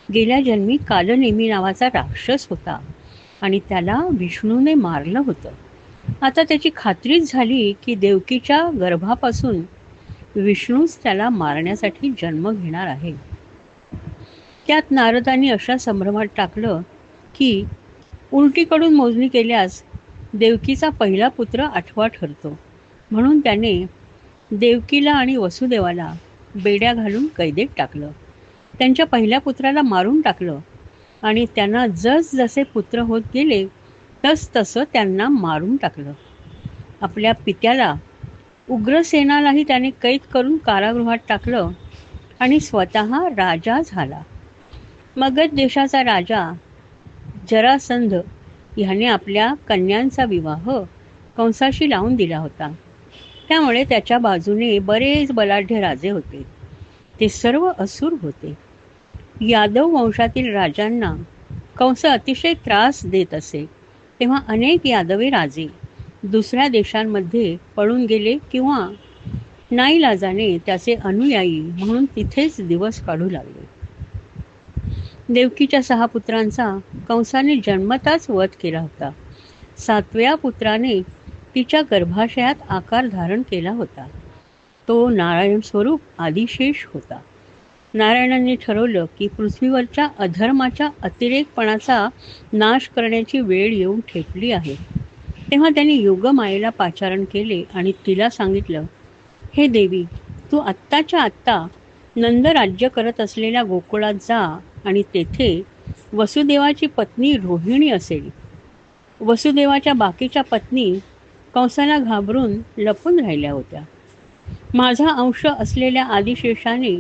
गेल्या जन्मी कालनेमी नावाचा राक्षस होता आणि त्याला विष्णूने मारलं होतं. आता त्याची खात्रीच झाली की देवकीच्या गर्भापासून विष्णूच त्याला मारण्यासाठी जन्म घेणार आहे. त्यात नारदांनी अशा संभ्रमात टाकलं की उलटीकडून मोजणी केल्यास देवकीचा पहिला पुत्र 8वा ठरतो. म्हणून त्याने देवकीला आणि वसुदेवाला बेड्या घालून कैदेत टाकलं. त्यांच्या पहिल्या पुत्राला मारून टाकलं आणि त्यांना जसजसे पुत्र होत गेले तसं त्यांना मारून टाकलं. आपल्या पित्याला उग्रसेनालाही त्याने कैद करून कारागृहात टाकलं आणि स्वतः राजा झाला. मगध देशाचा राजा जरासंध ह्याने आपल्या कन्यांचा विवाह कंसाशी लावून दिला होता. त्यामुळे त्याच्या बाजूने बरेच बलाढ्य राजे होते. ते सर्व असुर होते. यादव वंशातील राजांना कंस अतिशय त्रास देत असे. तेव्हा अनेक यादवी राजे दुसऱ्या देशांमध्ये पळून गेले किंवा नाईलाजाने त्याचे अनुयायी म्हणून तिथेच दिवस काढू लागले. देवकीच्या 6 पुत्रांचा कंसाने जन्मताच वध केला होता. 7व्या पुत्राने तिच्या गर्भाशयात आकार धारण केला होता. तो नारायण स्वरूप आदिशेष होता. नारायणांनी ठरवलं की पृथ्वीवरच्या अधर्माच्या अतिरेकपणाचा नाश करण्याची वेळ येऊन ठेपली आहे. तेव्हा त्यांनी योगमायेला पाचारण केले आणि तिला सांगितलं, हे देवी, तू आत्ताच्या आत्ता नंद राज्य करत असलेल्या गोकुळात जा आणि तेथे वसुदेवाची पत्नी रोहिणी असेल. वसुदेवाच्या बाकीच्या पत्नी कंसाला घाबरून लपून राहिल्या होत्या. माझा अंश असलेल्या आदिशेषाने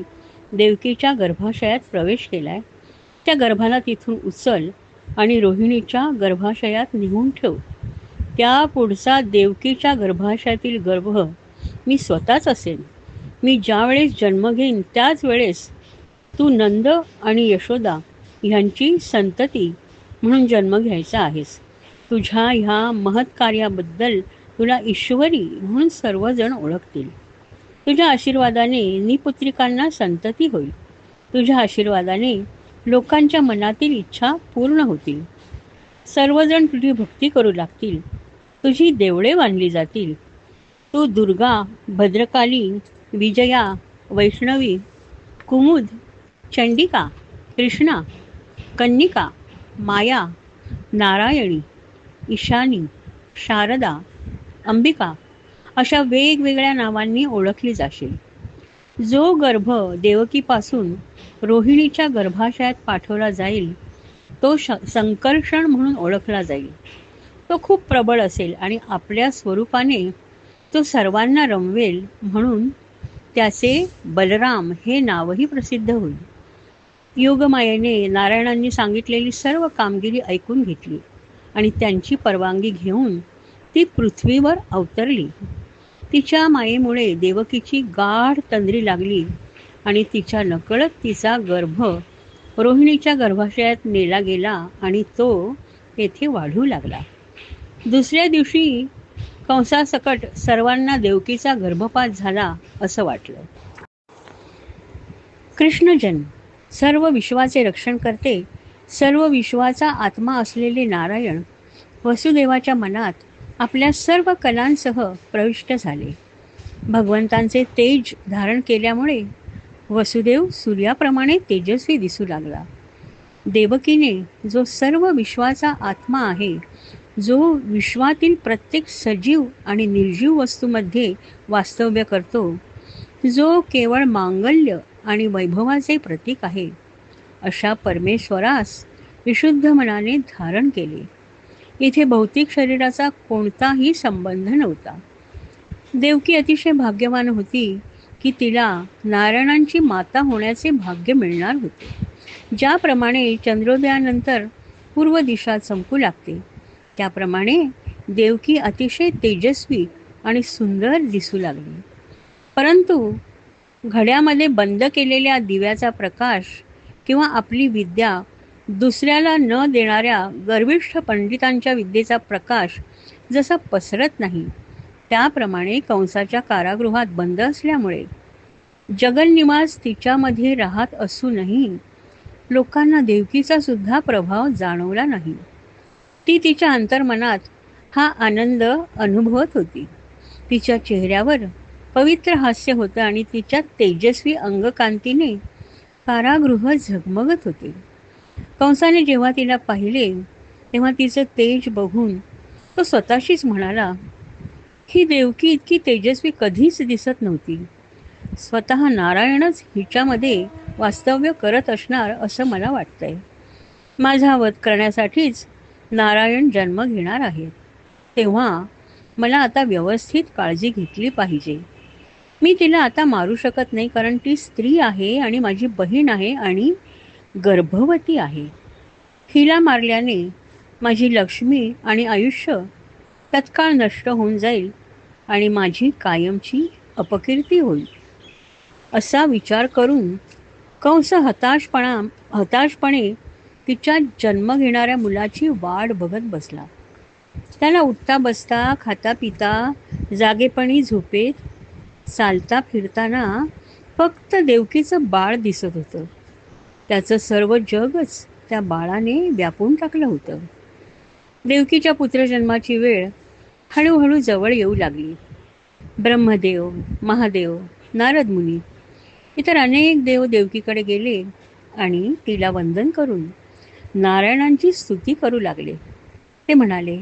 देवकीच्या गर्भाशयात प्रवेश केलाय. त्या गर्भाला तिथून उचल आणि रोहिणीच्या गर्भाशयात निघून ठेव. त्या पुढचा देवकीच्या गर्भाशयातील गर्भ मी स्वतःच असेन. मी ज्या वेळेस जन्म घेईन त्याच वेळेस तू नंद आणि यशोदा ह्यांची संतती म्हणून जन्म घ्यायचा आहेस. तुझ्या ह्या महत् कार्याबद्दल तुला ईश्वरी म्हणून सर्वजण ओळखतील. तुझ्या आशीर्वादाने निपुत्रिकांना संतती होईल. तुझ्या आशीर्वादाने लोकांच्या मनातील इच्छा पूर्ण होतील. सर्वजण तुझी भक्ती करू लागतील. तुझी देवळे बांधली जातील. तू दुर्गा, भद्रकाली, विजया, वैष्णवी, कुमुद, चंडिका, कृष्णा, कन्निका, माया, नारायणी, ईशानी, शारदा, अंबिका अशा वेगवेगळ्या नावांनी ओळखली जाशील. जो गर्भ देवकीपासून रोहिणीच्या गर्भाशयात पाठवला जाईल तो संकर्षण म्हणून ओळखला जाईल. तो खूप प्रबळ असेल आणि आपल्या स्वरूपाने तो सर्वांना रमवेल म्हणून त्याचे बलराम हे नावही प्रसिद्ध होईल. योगमायेने नारायणांनी सांगितलेली सर्व कामगिरी ऐकून घेतली आणि त्यांची परवानगी घेऊन ती पृथ्वीवर अवतरली. तिच्या मायेमुळे देवकीची गाढ तंद्री लागली आणि तिच्या नकळत तिचा गर्भ रोहिणीच्या गर्भाशयात नेला गेला आणि तो तेथे वाढू लागला. दुसऱ्या दिवशी कंसासकट सर्वांना देवकीचा गर्भपात झाला असं वाटलं. कृष्ण जन्म. सर्व विश्वाचे रक्षण करते, सर्व विश्वाचा आत्मा असलेले नारायण वसुदेवाच्या मनात आपल्या सर्व कलांसह प्रविष्ट झाले. भगवंतांचे तेज धारण केल्यामुळे वसुदेव सूर्याप्रमाणे तेजस्वी दिसू लागला. देवकीने, जो सर्व विश्वाचा आत्मा आहे, जो विश्वातील प्रत्येक सजीव आणि निर्जीव वस्तूमध्ये वास्तव्य करतो, जो केवळ मांगल्य आणि वैभवाचे प्रतीक आहे, अशा परमेश्वरास विशुद्ध मनाने धारण केले. इथे भौतिक शरीराचा कोणताही संबंध नव्हता. देवकी अतिशय भाग्यवान होती की तिला नारायणांची माता होण्याचे भाग्य मिळणार होते. ज्याप्रमाणे चंद्रोदयानंतर पूर्व दिशा चमकू लागते, त्याप्रमाणे देवकी अतिशय तेजस्वी आणि सुंदर दिसू लागली. परंतु घड्यामध्ये बंद केलेल्या दिव्याचा प्रकाश किंवा आपली विद्या दुसऱ्याला न देणाऱ्या गर्विष्ठ पंडितांच्या विद्येचा प्रकाश जसा पसरत नाही, त्याप्रमाणे कंसाच्या कारागृहात बंद असल्यामुळे जगन्निवास तिच्यामध्ये राहत असूनही लोकांना देवकीचा सुद्धा प्रभाव जाणवला नाही. ती तिच्या अंतर्मनात हा आनंद अनुभवत होती. तिच्या चेहऱ्यावर पवित्र हास्य होतं आणि तिच्या तेजस्वी अंगकांतीने कारागृह झगमगत होते. कंसाने जेव्हा तिला पाहिले तेव्हा तिचं तेज बघून तो स्वतःशीच म्हणाला, ही देवकी इतकी तेजस्वी कधीच दिसत नव्हती. स्वतः नारायणच हिच्यामध्ये वास्तव्य करत असणार असं मला वाटतंय. माझा वध करण्यासाठीच नारायण जन्म घेणार आहेत. तेव्हा मला आता व्यवस्थित काळजी घेतली पाहिजे. मी तिला आता मारू शकत नाही, कारण ती स्त्री आहे आणि माझी बहीण आहे आणि गर्भवती आहे. हिला मारल्याने माझी लक्ष्मी आणि आयुष्य तत्काळ नष्ट होऊन जाईल आणि माझी कायमची अपकीर्ती होईल. असा विचार करून कंस हताशपणे तिच्या जन्म घेणाऱ्या मुलाची वाट बघत बसला. त्याला उठता बसता, खाता पिता, जागेपणी झोपेत, चालता फिरताना फक्त देवकीचं बाळ दिसत होतं. त्याचं सर्व जगच त्या बाळाने व्यापून टाकलं होतं. देवकीच्या पुत्रजन्माची वेळ हळूहळू जवळ येऊ लागली. ब्रह्मदेव, महादेव, नारद मुनी, इतर अनेक देव देवकीकडे गेले आणि तिला वंदन करून नारायणांची स्तुती करू लागले. ते म्हणाले,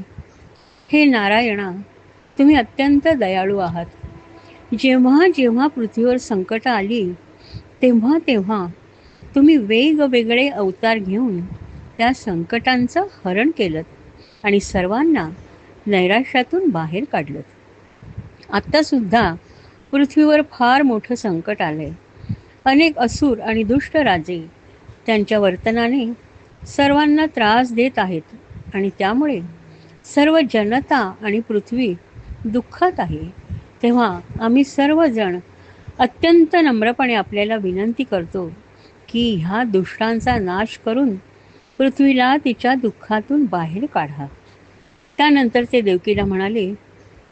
हे नारायणा, तुम्ही अत्यंत दयाळू आहात. जेव्हा जेव्हा पृथ्वीवर संकट आली तेव्हा तेव्हा तुम्ही वेगवेगळे अवतार घेऊन त्या संकटांचं हरण केलं आणि सर्वांना नैराश्यातून बाहेर काढलं. आत्तासुद्धा पृथ्वीवर फार मोठं संकट आलंय. अनेक असुर आणि दुष्ट राजे त्यांच्या वर्तनाने सर्वांना त्रास देत आहेत आणि त्यामुळे सर्व जनता आणि पृथ्वी दुःखात आहे. तेव्हा आम्ही सर्वजण अत्यंत नम्रपणे आपल्याला विनंती करतो की ह्या दुष्टांचा नाश करून पृथ्वीला तिच्या दुःखातून बाहेर काढा. त्यानंतर ते देवकीला म्हणाले,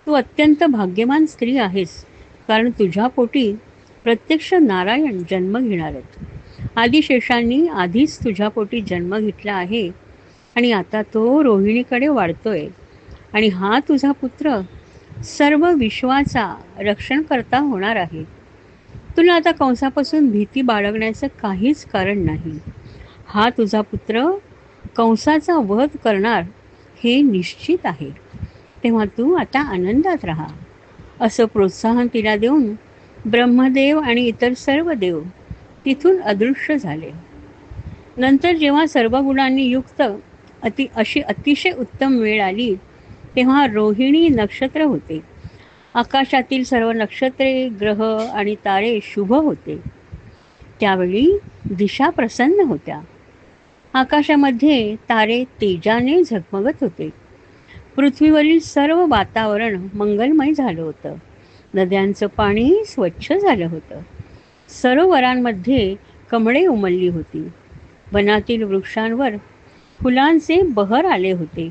तू अत्यंत भाग्यवान स्त्री आहेस, कारण तुझ्या पोटी प्रत्यक्ष नारायण जन्म घेणार आहेत. आदिशेषांनी आधीच तुझ्या पोटी जन्म घेतला आहे आणि आता तो रोहिणीकडे वाढतोय आणि हा तुझा पुत्र सर्व विश्वाचा रक्षणकर्ता होणार आहे. तुला आता कंसापासून भीती बाळगण्याचं काहीच कारण नाही. हा तुझा पुत्र कंसाचा वध करणार हे निश्चित आहे. तेव्हा तू आता आनंदात राहा. असं प्रोत्साहन तिला देऊन ब्रह्मदेव आणि इतर सर्व देव तिथून अदृश्य झाले. नंतर जेव्हा सर्व गुणांनी युक्त अशी अतिशय उत्तम वेळ आली तेव्हा रोहिणी नक्षत्र होते. आकाशातील सर्व नक्षत्रे, ग्रह आणि तारे शुभ होते. त्यावेळी दिशा प्रसन्न होत्या. आकाशामध्ये तारे तेजाने झगमगत होते. पृथ्वीवरील सर्व वातावरण मंगलमय झालं होतं. नद्यांचं पाणी स्वच्छ झालं होतं. सरोवरांमध्ये कमळे उमलली होती. वनातील वृक्षांवर फुलांचे बहर आले होते.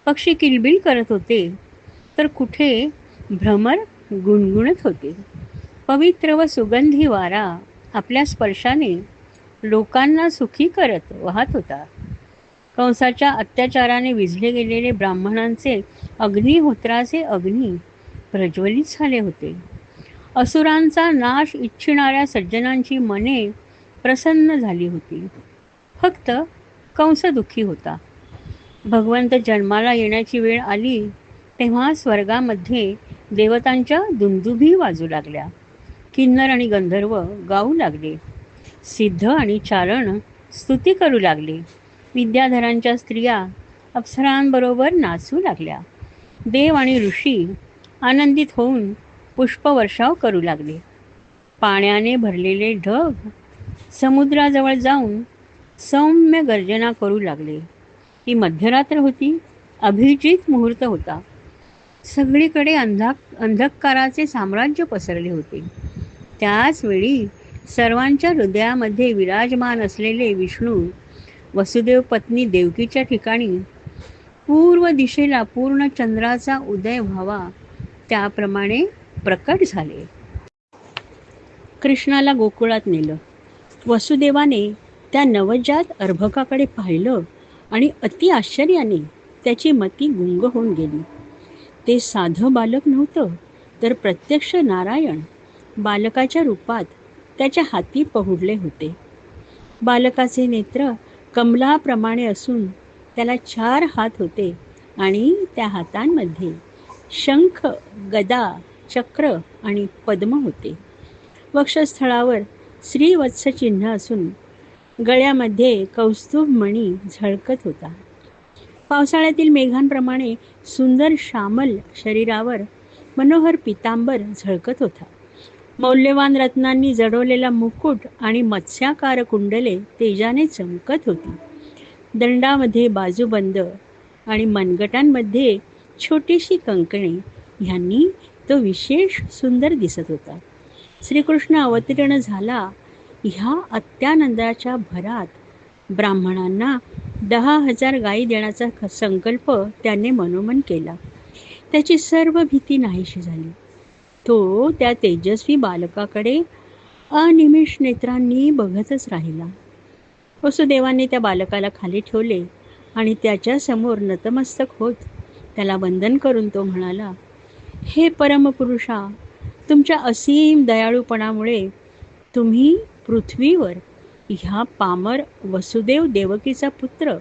पक्षी किलबिल करत होते, तर कुठे भ्रमर गुणगुणत होते. पवित्र व सुगंधी वारा आपल्या स्पर्शाने लोकांना सुखी करत वाहत होता. कंसाच्या अत्याचाराने विझले गेलेले ब्राह्मणांचे अग्निहोत्राचे अग्नी प्रज्वलित झाले होते. असुरांचा नाश इच्छिणाऱ्या सज्जनांची मने प्रसन्न झाली होती. फक्त कंस दुःखी होता. भगवंत जन्माला येण्याची वेळ आली तेव्हा स्वर्गामध्ये देवतांच्या दुंदुभी वाजू लागल्या. किन्नर आणि गंधर्व गाऊ लागले. सिद्ध आणि चारण स्तुती करू लागले. विद्याधरांच्या स्त्रिया अप्सरांबरोबर नाचू लागल्या. देव आणि ऋषी आनंदित होऊन पुष्पवर्षाव करू लागले. पाण्याने भरलेले ढग समुद्राजवळ जाऊन सौम्य गर्जना करू लागले. ही मध्यरात्र होती. अभिजित मुहूर्त होता. सगळीकडे अंधकाराचे साम्राज्य पसरले होते. त्याच वेळी सर्वांच्या हृदयामध्ये विराजमान असलेले विष्णू वसुदेव पत्नी देवकीच्या ठिकाणी पूर्व दिशेला पूर्ण चंद्राचा उदय व्हावा त्याप्रमाणे प्रकट झाले. कृष्णाला गोकुळात नेलं. वसुदेवाने त्या नवजात अर्भकाकडे पाहिलं आणि अति आश्चर्याने त्याची मती गुंग होऊन गेली. ते साधं बालक नव्हतं, तर प्रत्यक्ष नारायण बालकाच्या रूपात त्याच्या हाती पहुडले होते. बालकाचे नेत्र कमलाप्रमाणे असून त्याला 4 हात होते आणि त्या हातांमध्ये शंख, गदा, चक्र आणि पद्म होते. वक्षस्थळावर श्रीवत्स चिन्ह असून गळ्यामध्ये कौस्तुभ मणी झळकत होता. पावसाळ्यातील मेघांप्रमाणे सुंदर श्यामल शरीरावर मनोहर पितांबर झळकत होता. मौल्यवान रत्नांनी जडवलेला मुकुट आणि मत्स्याकार कुंडले तेजाने चमकत होती. दंडामध्ये बाजूबंद आणि मनगटांमध्ये छोटीशी कंकणे ह्यांनी तो विशेष सुंदर दिसत होता. श्रीकृष्ण अवतीर्ण झाला ह्या अत्यानंदाच्या भरात ब्राह्मणांना 10,000 गायी देण्याचा संकल्प त्याने मनोमन केला. त्याची सर्व भीती नाहीशी झाली. तो त्या तेजस्वी बालकाकडे अनिमिष नेत्रांनी बघतच राहिला. वसुदेवाने त्या बालकाला खाली ठेवले आणि त्याच्या समोर नतमस्तक होत त्याला वंदन करून तो म्हणाला, हे परमपुरुषा, तुमच्या असीम दयाळूपणामुळे तुम्ही पृथ्वीवर ह्या पामर वसुदेव देवकीचा पुत्र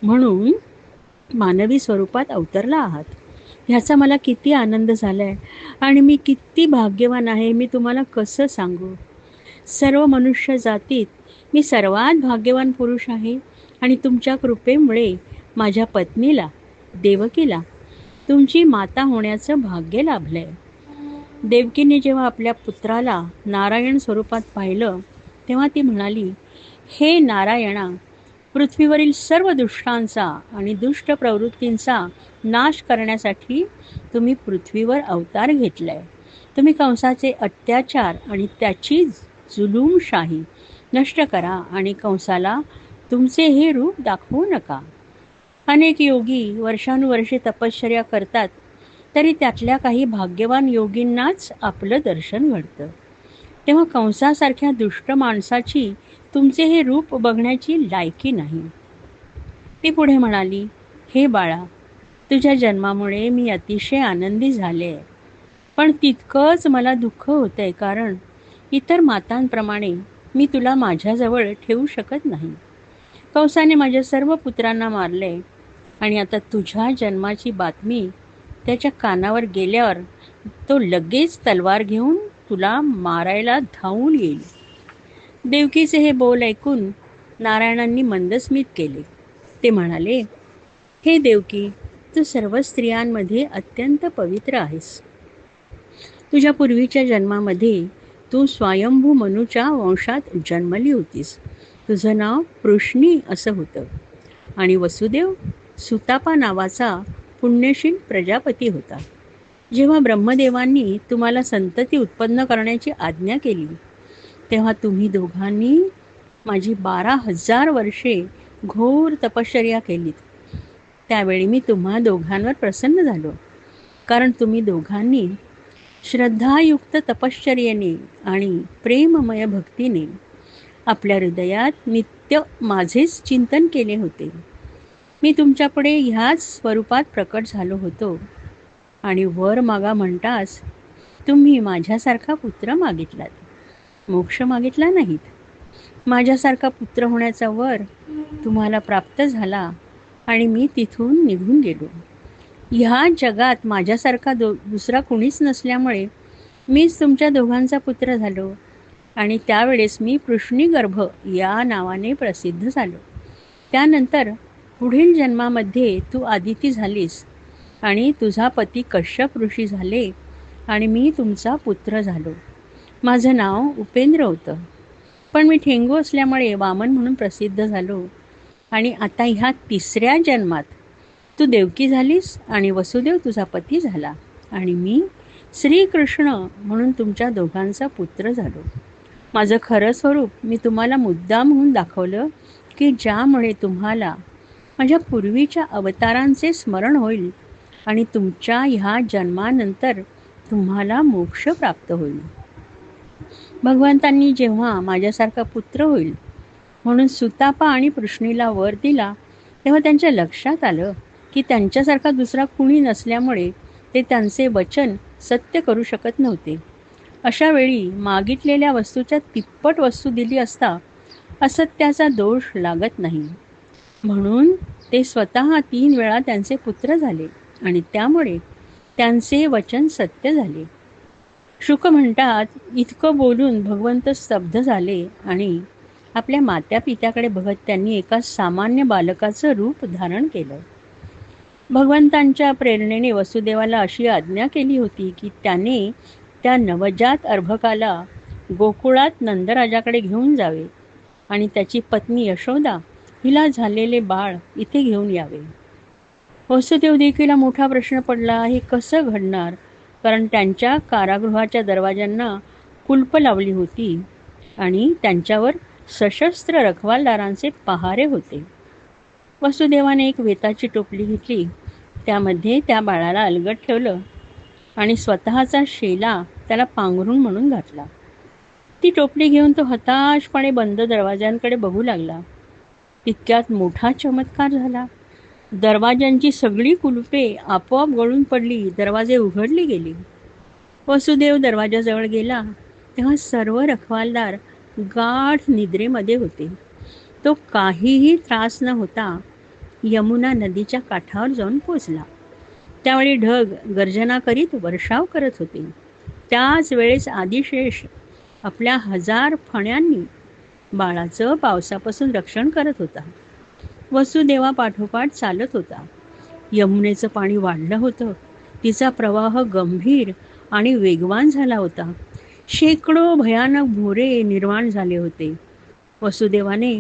म्हणून मानवी स्वरूपात अवतरला आहात. ह्याचा मला किती आनंद झालाय आणि मी किती भाग्यवान आहे मी तुम्हाला कसं सांगू. सर्व मनुष्य जातीत मी सर्वात भाग्यवान पुरुष आहे आणि तुमच्या कृपेमुळे माझ्या पत्नीला देवकीला तुमची माता होण्याचं भाग्य लाभलंय. देवकीने जेव्हा आपल्या पुत्राला नारायण स्वरूपात पाहिलं तेव्हा ती म्हणाली, हे नारायणा, पृथ्वीवरील सर्व दुष्टांचा आणि दुष्ट प्रवृत्तींचा नाश करण्यासाठी तुम्ही पृथ्वीवर अवतार घेतलाय. तुम्ही कंसाचे अत्याचार आणि त्याची जुलूमशाही नष्ट करा आणि कंसाला तुमचे हे रूप दाखवू नका. अनेक योगी वर्षानुवर्षे तपश्चर्या करतात, तरी त्यातल्या काही भाग्यवान योगींनाच आपलं दर्शन घडतं. तेव्हा कंसासारख्या दुष्ट माणसाची तुमचे हे रूप बघण्याची लायकी नाही. ती पुढे म्हणाली, हे बाळा, तुझ्या जन्मामुळे मी अतिशय आनंदी झाले, पण तितकंच मला दुःख होतंय, कारण इतर मातांप्रमाणे मी तुला माझ्याजवळ ठेवू शकत नाही. कंसाने माझ्या सर्व पुत्रांना मारले आणि आता तुझ्या जन्माची बातमी त्याच्या कानावर गेल्यावर तो लगेच तलवार घेऊन तुला मारायला धावून येईल. देवकीचे हे बोल ऐकून नारायणांनी मंदस्मित केले. ते म्हणाले, हे देवकी, तू सर्व स्त्रियांमध्ये अत्यंत पवित्र आहेस. तुझ्या पूर्वीच्या जन्मामध्ये तू स्वयंभू मनूच्या वंशात जन्मली होतीस. तुझं नाव पृष्णी असं होतं आणि वसुदेव सुतापा नावाचा पुण्यशील प्रजापती होता. जेव्हा ब्रह्मदेवांनी तुम्हाला संतती उत्पन्न करण्याची आज्ञा केली तेव्हा तुम्ही दोघांनी माझी 12,000 वर्षे घोर तपश्चर्या केलीत. त्यावेळी मी तुम्हा दोघांवर प्रसन्न झालो, कारण तुम्ही दोघांनी श्रद्धायुक्त तपश्चर्येने आणि प्रेममय भक्तीने आपल्या हृदयात नित्य माझेच चिंतन केले होते. मी तुमच्यापुढे ह्याच स्वरूपात प्रकट झालो होतो आणि वर मागा म्हणताच तुम्ही माझ्यासारखा पुत्र मागितलात, मोक्ष मागितला नाहीत. माझ्यासारखा पुत्र होण्याचा वर तुम्हाला प्राप्त झाला आणि मी तिथून निघून गेलो. ह्या जगात माझ्यासारखा दुसरा कुणीच नसल्यामुळे मीच तुमच्या दोघांचा पुत्र झालो आणि त्यावेळेस मी पृश्निगर्भ या नावाने प्रसिद्ध झालो. त्यानंतर पुढील जन्मामध्ये तू आदिती झालीस आणि तुझा पती कश्यप ऋषी झाले आणि मी तुमचा पुत्र झालो. माझं नाव उपेंद्र होतं, पण मी ठेंगू असल्यामुळे वामन म्हणून प्रसिद्ध झालो आणि आता ह्या तिसऱ्या जन्मात तू देवकी झालीस आणि वसुदेव तुझा पती झाला आणि मी श्रीकृष्ण म्हणून तुमच्या दोघांचा पुत्र झालो. माझं खरं स्वरूप मी तुम्हाला मुद्दाम म्हणून दाखवलं की ज्यामुळे तुम्हाला माझ्या पूर्वीच्या अवतारांचे स्मरण होईल आणि तुमच्या ह्या जन्मानंतर तुम्हाला मोक्ष प्राप्त होईल. भगवंतांनी जेव्हा माझ्यासारखा पुत्र होईल म्हणून सुतापा आणि पृश्नीला वर दिला तेव्हा त्यांच्या लक्षात आलं की त्यांच्यासारखा दुसरा कुणी नसल्यामुळे ते त्यांचे वचन सत्य करू शकत नव्हते. अशा वेळी मागितलेल्या वस्तूच्या तिप्पट वस्तू दिली असता असत्याचा दोष लागत नाही, म्हणून ते स्वतः 3 वेळा त्यांचे पुत्र झाले आणि त्यामुळे त्यांचे वचन सत्य झाले. शुक म्हणतात, इतकं बोलून भगवंत स्तब्ध झाले आणि आपल्या मात्या पित्याकडे बघत त्यांनी एका सामान्य बालकाचं रूप धारण केलं. भगवंतांच्या प्रेरणेने वसुदेवाला अशी आज्ञा केली होती की त्याने त्या नवजात अर्भकाला गोकुळात नंदराजाकडे घेऊन जावे आणि त्याची पत्नी यशोदा हिला झालेले बाळ इथे घेऊन यावे. वसुदेव देखील मोठा प्रश्न पडला, हे कसं घडणार, कारण त्यांच्या कारागृहाच्या दरवाज्यांना कुलप लावली होती आणि त्यांच्यावर सशस्त्र रखवालदारांचे पहारे होते. वसुदेवाने एक वेताची टोपली घेतली, त्यामध्ये त्या बाळाला अलगद ठेवलं आणि स्वतःचा शेला त्याला पांघरून म्हणून घातला. ती टोपली घेऊन तो हताशपणे बंद दरवाज्यांकडे बघू लागला. तितक्यात मोठा चमत्कार झाला. दरवाज्यांची सगळी कुलुपे आपोआप गळून पडली, दरवाजे उघडले गेले. वसुदेव दरवाजाजवळ गेला तेव्हा सर्व रखवालदार गाढ निद्रेमध्ये होते. तो काहीही त्रास न होता यमुना नदीच्या काठावर जाऊन पोचला. त्यावेळी ढग गर्जना करीत वर्षाव करत होते. त्याच वेळेस आदिशेष आपल्या 1000 फण्यांनी बाळाचं पावसापासून रक्षण करत होता. वसुदेवा पाठोपाठ चालत होता. यमुनेचं पाणी वाढलं होतं. तिचा प्रवाह गंभीर आणि वेगवान झाला होता. शेकडो भयानक भोरे निर्माण झाले होते. वसुदेवाने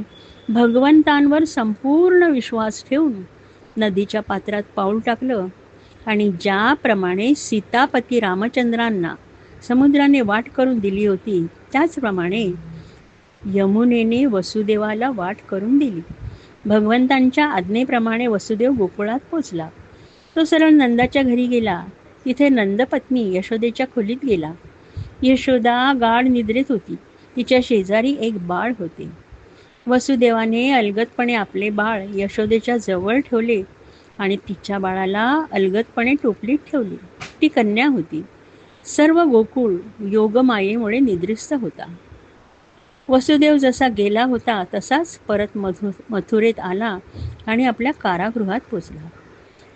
भगवंतांवर संपूर्ण विश्वास ठेवून नदीच्या पात्रात पाऊल टाकलं आणि ज्याप्रमाणे सीतापती रामचंद्रांना समुद्राने वाट करून दिली होती त्याचप्रमाणे यमुनेने वसुदेवाला वाट करून दिली. भगवंतांच्या आज्ञेप्रमाणे वसुदेव गोकुळात पोचला. तो सरळ नंदाच्या घरी गेला. तिथे नंदपत्नी यशोदेच्या खोलीत गेला. यशोदा गाढ निद्रेत होती. तिच्या शेजारी एक बाळ होते. वसुदेवाने अलगदपणे आपले बाळ यशोदेच्या जवळ ठेवले आणि तिच्या बाळाला अलगदपणे टोपलीत ठेवले. ती कन्या होती. सर्व गोकुळ योगमायेमुळे निद्रिस्त होता. वसुदेव जसा गेला होता तसाच परत मथुरेत आला आणि आपल्या कारागृहात पोचला.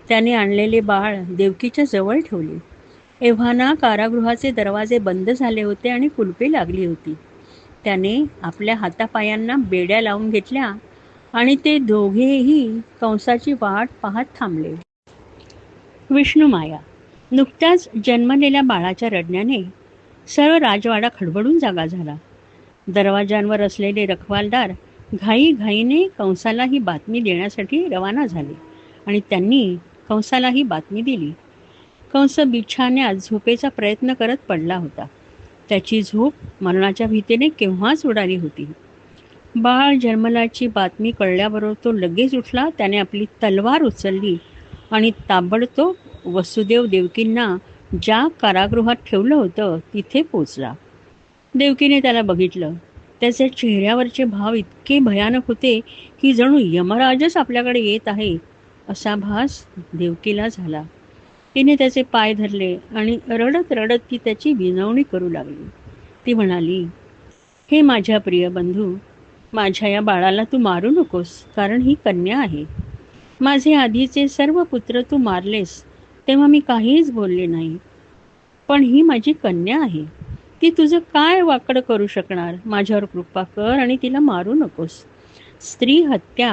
त्याने आणलेले बाळ देवकीच्या जवळ ठेवले. एव्हाना कारागृहाचे दरवाजे बंद झाले होते आणि कुलपे लागली होती. त्याने आपल्या हातापायांना बेड्या लावून घेतल्या आणि ते दोघेही कंसाची वाट पाहत थांबले. विष्णुमाया. नुकत्याच जन्मलेल्या बाळाच्या रडण्याने सर्व राजवाडा खडबडून जागा झाला. दरवाजांवर असलेले रखवालदार घाईघाईने कंसाला ही बातमी देण्यासाठी रवाना झाले आणि त्यांनी कंसाला ही बातमी दिली. कंस बिछाण्यात झोपेचा प्रयत्न करत पडला होता. त्याची झोप मरणाच्या भीतीने केव्हाच उडाली होती. बाळ जन्मल्याची बातमी कळल्याबरोबर तो लगेच उठला. त्याने आपली तलवार उचलली आणि ताबडतोब वसुदेव देवकींना ज्या कारागृहात ठेवलं होतं तिथे पोचला. देवकीने त्याला बघितलं. त्याच्या चेहऱ्यावरचे भाव इतके भयानक होते की जणू यमराजच आपल्याकडे येत आहे असा भास देवकीला झाला. तिने त्याचे पाय धरले आणि रडत रडत ती त्याची विनवणी करू लागली. ती म्हणाली, हे माझ्या प्रिय बंधू, माझ्या या बाळाला तू मारू नकोस, कारण ही कन्या आहे. माझे आधीचे सर्व पुत्र तू मारलेस तेव्हा मी काहीच बोलले नाही, पण ही माझी कन्या आहे. ती तुझं काय वाकडं करू शकणार? माझ्यावर कृपा कर आणि तिला मारू नकोस. स्त्री हत्या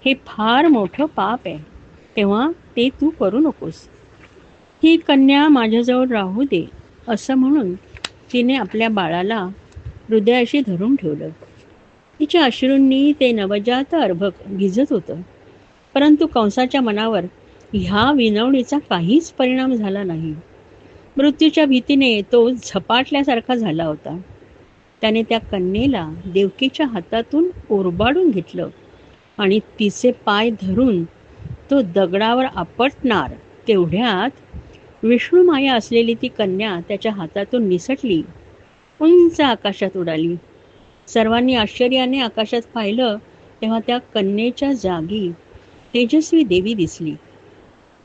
हे फार मोठं पाप आहे, तेव्हा ते तू करू नकोस. ही कन्या माझ्याजवळ राहू दे, असं म्हणून तिने आपल्या बाळाला हृदयाशी धरून ठेवलं. तिच्या अश्रूंनी ते नवजात अर्भक भिजत होतं, परंतु कंसाच्या मनावर ह्या विनवणीचा काहीच परिणाम झाला नाही. मृत्यूच्या भीतीने तो झपाटल्यासारखा झाला होता. त्याने त्या कन्येला देवकीच्या हातातून ओरबाडून घेतलं आणि तिचे पाय धरून तो दगडावर आपटणार तेवढ्यात विष्णुमाया असलेली ती कन्या त्याच्या हातातून निसटली, उंच आकाशात उडाली. सर्वांनी आश्चर्याने आकाशात पाहिलं तेव्हा त्या कन्येच्या जागी तेजस्वी देवी दिसली.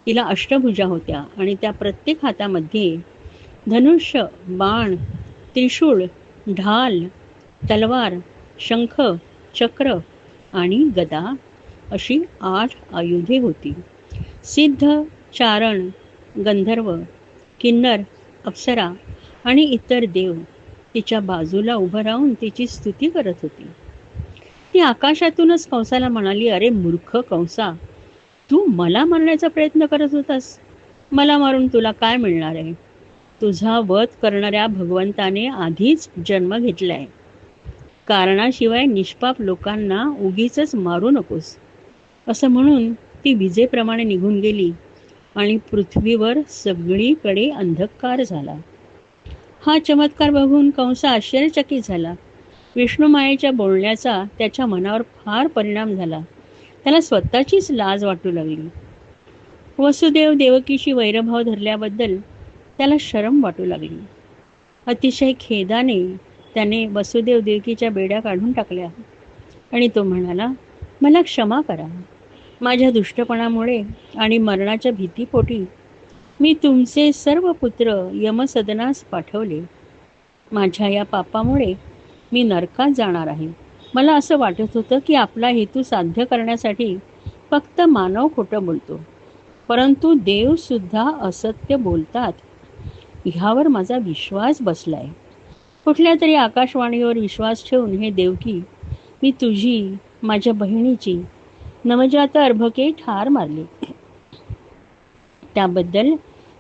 तिला अष्टभुजा होत्या आणि त्या प्रत्येक हातामध्ये धनुष्य, बाण, त्रिशूळ, ढाल, तलवार, शंख, चक्र आणि गदा अशी 8 आयुधे होती. सिद्ध, चारण, गंधर्व, किन्नर, अप्सरा आणि इतर देव तिच्या बाजूला उभं राहून तिची स्तुती करत होती. ती आकाशातूनच कंसाला म्हणाली, अरे मूर्ख कंसा, तू मला मारण्याचा प्रयत्न करत होतास. मला मारून तुला काय मिळणार आहे? तुझा वध करणाऱ्या भगवंताने आधीच जन्म घेतलाय. कारणाशिवाय निष्पाप लोकांना उगीच मारू नकोस. असं म्हणून ती विजेप्रमाणे निघून गेली आणि पृथ्वीवर सगळीकडे अंधकार झाला. हा चमत्कार बघून कंस आश्चर्यचकित झाला. विष्णुमायेच्या बोलण्याचा त्याच्या मनावर फार परिणाम झाला. त्याला स्वतःचीच लाज वाटू लागली. वसुदेव देवकीशी वैरभाव धरल्याबद्दल त्याला शरम वाटू लागली. अतिशय खेदाने त्याने वसुदेव देवकीच्या बेड्या काढून टाकल्या आणि तो म्हणाला, मला क्षमा करा. माझ्या दुष्टपणामुळे आणि मरणाच्या भीतीपोटी मी तुमचे सर्व पुत्र यमसदनास पाठवले. माझ्या या पापामुळे मी नरकात जाणार आहे. मला असं वाटत होतं की आपला हेतू साध्य करण्यासाठी फक्त मानव खोटं बोलतो, परंतु देव सुद्धा असत्य बोलतात ह्यावर माझा विश्वास बसलाय. कुठल्या तरी आकाशवाणीवर विश्वास ठेवून हे देवकी, मी तुझी, माझ्या बहिणीची नवजात अर्भके ठार मारली. त्याबद्दल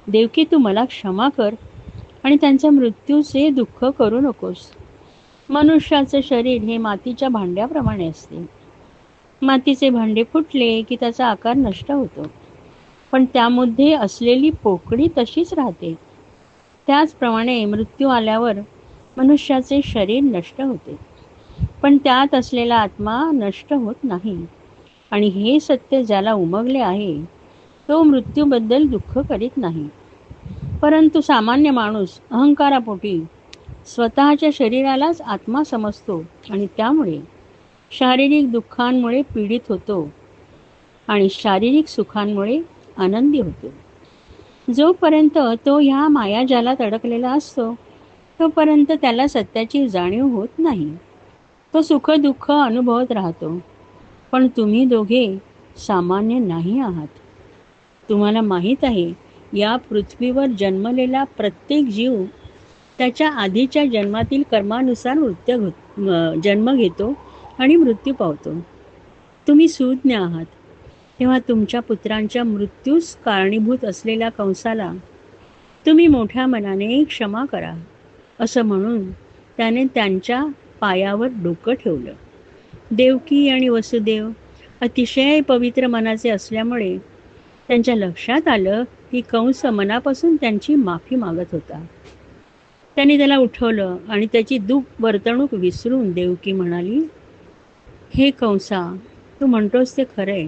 देवकी तू मला क्षमा कर आणि त्यांच्या मृत्यूचे दुःख करू नकोस. मनुष्याचे शरीर हे मातीच्या भांड्याप्रमाणे असते. मातीचे भांडे फुटले की त्याचा आकार नष्ट होतो, पण त्यामध्ये असलेली पोकळी तशीच राहते. त्याचप्रमाणे मृत्यू आल्यावर मनुष्याचे शरीर नष्ट होते, पण त्यात असलेला आत्मा नष्ट होत नाही. आणि हे सत्य ज्याला उमगले आहे तो मृत्यूबद्दल दुःख करीत नाही. परंतु सामान्य माणूस अहंकारापोटी स्वतःच्या शरीरालाच आत्मा समजतो आणि त्यामुळे शारीरिक दुःखांमुळे पीडित होतो आणि शारीरिक सुखांमुळे आनंदी होतो. जोपर्यंत तो ह्या मायाजालात अडकलेला असतो तोपर्यंत त्याला सत्याची जाणीव होत नाही. तो सुख दुःख अनुभवत राहतो. पण तुम्ही दोघे सामान्य नाही आहात. तुम्हाला माहीत आहे, या पृथ्वीवर जन्मलेला प्रत्येक जीव त्याच्या आधीच्या जन्मातील कर्मानुसार जन्म घेतो आणि मृत्यू पावतो. तुम्ही सुज्ञ आहात, तेव्हा तुमच्या पुत्रांच्या मृत्यूस कारणीभूत असलेल्या कंसाला तुम्ही मोठ्या मनाने क्षमा करा. असं म्हणून त्याने त्यांच्या पायावर डोकं ठेवलं. देवकी आणि वसुदेव अतिशय पवित्र मनाचे असल्यामुळे त्यांच्या लक्षात आलं की कंस मनापासून त्यांची माफी मागत होता. त्यांनी त्याला उठवलं आणि त्याची दुःख वर्तणूक विसरून देवकी म्हणाली, हे कंसा, तू म्हणतोस ते खरंय.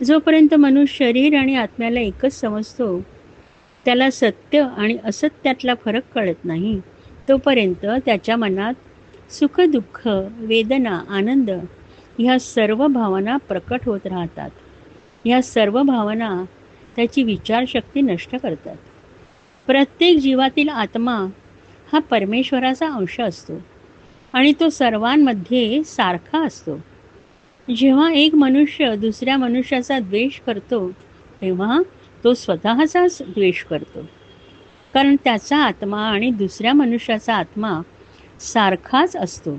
जोपर्यंत मनुष्य शरीर आणि आत्म्याला एकच समजतो, त्याला सत्य आणि असत्यातला फरक कळत नाही, तोपर्यंत त्याच्या मनात सुख दुःख, वेदना, आनंद ह्या सर्व भावना प्रकट होत राहतात. ह्या सर्व भावना त्याची विचारशक्ती नष्ट करतात. प्रत्येक जीवातील आत्मा हा परमेश्वराचा अंश असतो आणि तो सर्वांमध्ये सारखा असतो. जेव्हा एक मनुष्य दुसऱ्या मनुष्याचा द्वेष करतो तेव्हा तो स्वतःचाच द्वेष करतो, कारण त्याचा आत्मा आणि दुसऱ्या मनुष्याचा आत्मा सारखाच असतो.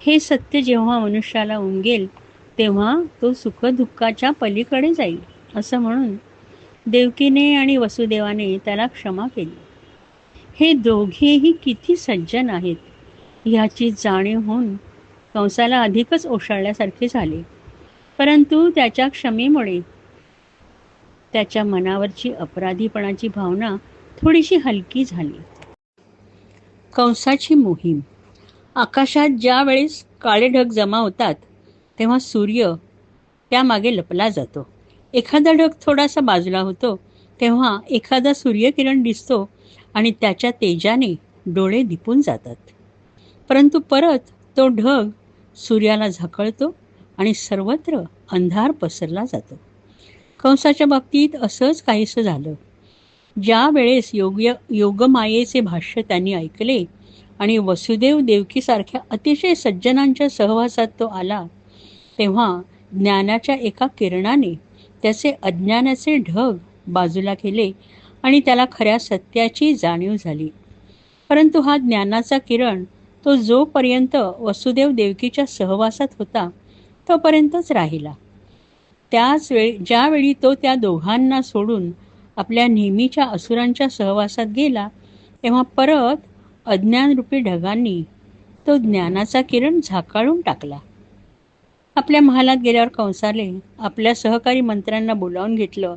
हे सत्य जेव्हा मनुष्याला उमगेल तेव्हा तो सुखदुःखाच्या पलीकडे जाईल. असं म्हणून देवकीने आणि वसुदेवाने त्याला क्षमा केली. हे दोघेही किती सज्जन आहेत ह्याची जाणीव होऊन कंसाला अधिकच ओशाळल्यासारखे झाले. परंतु त्याच्या क्षमेमुळे त्याच्या मनावरची अपराधीपणाची भावना थोडीशी हलकी झाली. कंसाची मोहीम. आकाशात ज्या वेळेस काळे ढग जमा होतात तेव्हा सूर्य त्यामागे लपला जातो. एखादा ढग थोडासा बाजूला होतो तेव्हा एखादा सूर्यकिरण दिसतो आणि त्याच्या तेजाने डोळे दिपून जातात. परंतु परत तो ढग सूर्याला झाकळतो आणि सर्वत्र अंधार पसरला जातो. कंसाच्या बाबतीत असंच काहीसं झालं. ज्या वेळेस योगमायेचे भाष्य त्यांनी ऐकले आणि वसुदेव देवकीसारख्या अतिशय सज्जनांच्या सहवासात तो आला तेव्हा ज्ञानाच्या एका किरणाने त्याचे अज्ञानाचे ढग बाजूला केले आणि त्याला खऱ्या सत्याची जाणीव झाली. परंतु हा ज्ञानाचा किरण तो जोपर्यंत वसुदेव देवकीच्या सहवासात होता तोपर्यंतच राहिला. ज्यावेळी तो त्या दोघांना सोडून आपल्या नेहमीच्या असुरांच्या सहवासात गेला तेव्हा परत अज्ञानरूपी ढगांनी तो ज्ञानाचा किरण झाकाळून टाकला. आपल्या महालात गेल्यावर कंसाले आपल्या सहकारी मंत्र्यांना बोलावून घेतलं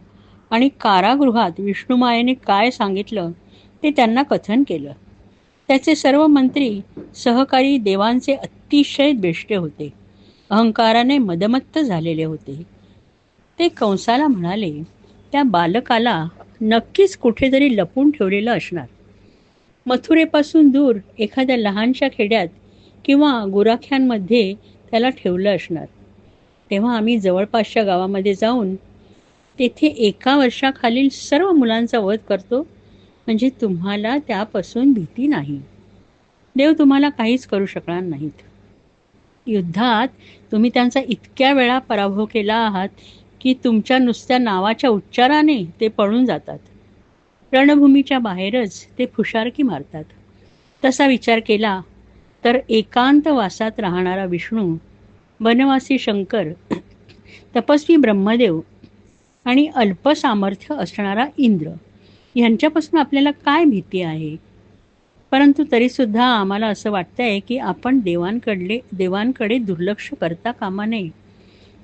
आणि कारागृहात विष्णुमायेने काय सांगितलं ते त्यांना कथन केलं. त्याचे सर्व मंत्री सहकारी देवांचे अतिशय द्वेष्टे होते, अहंकाराने मदमत्त झालेले होते. ते कंसाला म्हणाले, त्या बालकाला नक्कीच कुठेतरी लपून ठेवलेलं असणार. मथुरेपासून दूर एखाद्या लहानशा खेड्यात किंवा गुराख्यांमध्ये त्याला ठेवलं असणार. तेव्हा आम्ही जवळपासच्या गावामध्ये जाऊन तेथे 1 वर्षाखालील सर्व मुलांचा वध करतो, म्हणजे तुम्हाला त्यापासून भीती नाही. देव तुम्हाला काहीच करू शकणार नाहीत. युद्धात तुम्ही त्यांचा इतक्या वेळा पराभव केला आहात की तुमच्या नुसत्या नावाच्या उच्चाराने ते पळून जातात. रणभूमीच्या बाहेरच ते फुशारकी मारतात. तसा विचार केला तर एकांतवासात राहणारा विष्णू, वनवासी शंकर, तपस्वी ब्रह्मदेव आणि अल्प सामर्थ्य असणारा इंद्र यांच्यापासून आपल्याला काय भीती आहे. परंतु तरीसुद्धा आम्हाला असं वाटतंय की आपण देवांकडे दुर्लक्ष करता कामा नये,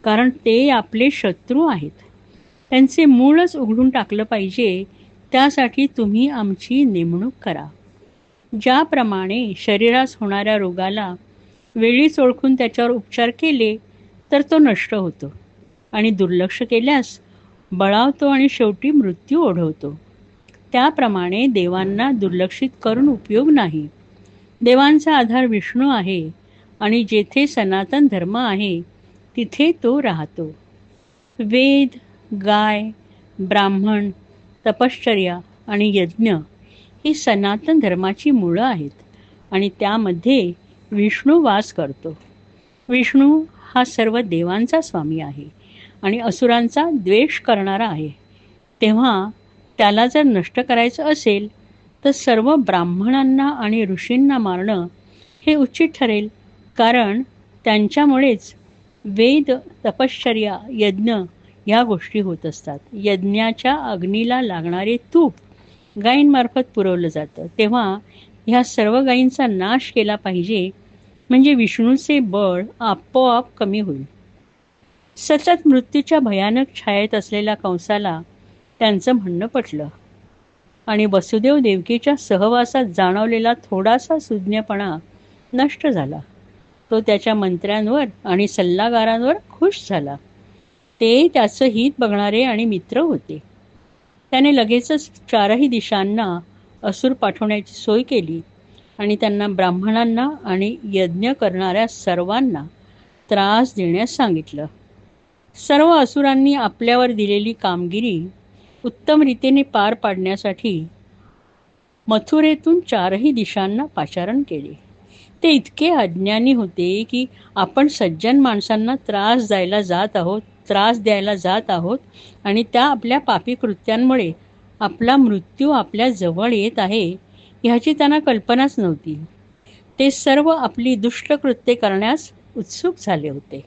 कारण ते आपले शत्रू आहेत. त्यांचे मूळच उघडून टाकलं पाहिजे. त्यासाठी तुम्ही आमची नेमणूक करा. ज्याप्रमाणे शरीरास होणाऱ्या रोगाला वेळीच ओळखून त्याच्यावर उपचार केले तर तो नष्ट होतो आणि दुर्लक्ष केल्यास बळावतो आणि शेवटी मृत्यू ओढवतो, त्याप्रमाणे देवांना दुर्लक्षित करून उपयोग नाही. देवांचा आधार विष्णू आहे आणि जेथे सनातन धर्म आहे तिथे तो राहतो. वेद, गाय, ब्राह्मण, तपश्चर्या आणि यज्ञ ही सनातन धर्माची मुळं आहेत आणि त्यामध्ये विष्णू वास करतो. विष्णू हा सर्व देवांचा स्वामी आहे आणि असुरांचा द्वेष करणारा आहे. तेव्हा त्याला जर नष्ट करायचं असेल तर सर्व ब्राह्मणांना आणि ऋषींना मारणं हे उचित ठरेल, कारण त्यांच्यामुळेच वेद, तपश्चर्या, यज्ञ ह्या गोष्टी होत असतात. यज्ञाच्या अग्नीला लागणारे तूप गायींमार्फत पुरवलं जातं. तेव्हा ह्या सर्व गायींचा नाश केला पाहिजे, म्हणजे विष्णूचे बळ आपोआप कमी होईल. सतत मृत्यूच्या भयानक छायेत असलेल्या कंसाला त्यांचं म्हणणं पटलं आणि वसुदेव देवकीच्या सहवासात जाणवलेला थोडासा सुज्ञपणा नष्ट झाला. तो त्याच्या मंत्र्यांवर आणि सल्लागारांवर खुश झाला. ते त्याचं हित बघणारे आणि मित्र होते. त्याने लगेचच 4ही दिशांना असुर पाठवण्याची सोय केली आणि त्यांना ब्राह्मणांना आणि यज्ञ करणाऱ्या सर्वांना त्रास देण्यास सांगितलं. सर्व असुरांनी आपल्यावर दिलेली कामगिरी उत्तम रीतीने पार पाडण्यासाठी मथुरेतून चारही दिशांना पाचारण केले. ते इतके अज्ञानी होते की आपण सज्जन माणसांना त्रास द्यायला जात आहोत आणि त्या आपल्या पापी कृत्यांमुळे आपला मृत्यू आपल्या जवळ येत आहे ह्याची त्यांना कल्पनाच नव्हती. ते सर्व आपली दुष्ट कृत्ये करण्यास उत्सुक झाले होते.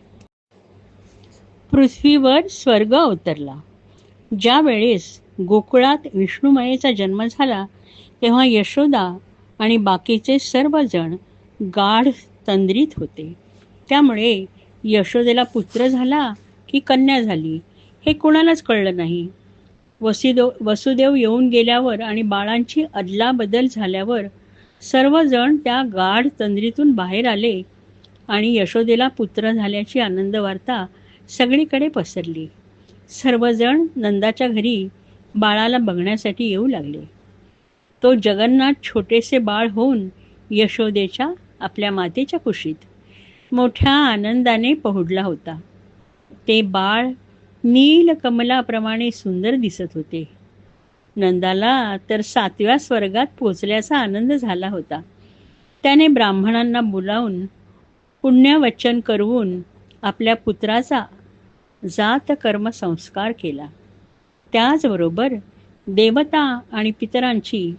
पृथ्वीवर स्वर्ग अवतरला. ज्या वेळेस गोकुळात विष्णुमायेचा जन्म झाला तेव्हा यशोदा आणि बाकीचे सर्वजण गाढ तंद्रीत होते. त्यामुळे यशोदेला पुत्र झाला की कन्या झाली हे कोणालाच कळलं नाही. वसुदेव येऊन गेल्यावर आणि बाळांची अदलाबदल झाल्यावर सर्वजण त्या गाढ तंद्रीतून बाहेर आले आणि यशोदेला पुत्र झाल्याची आनंद वार्ता सगळीकडे पसरली. सर्वजण नंदाच्या घरी बाळाला बघण्यासाठी येऊ लागले. तो जगन्नाथ छोटेसे बाळ होऊन यशोदेच्या आपल्या मातेच्या कुशीत मोठ्या आनंदाने पहुडला होता. ते बाळ नील कमलाप्रमाणे सुंदर दिसत होते. नंदाला तर 7व्या स्वर्गात पोचल्याचा आनंद झाला होता. त्याने ब्राह्मणांना बोलावून पुण्यवचन करवून आपल्या पुत्राचा जातकर्म संस्कार केला. त्याचबरोबर देवता आणि पितरांची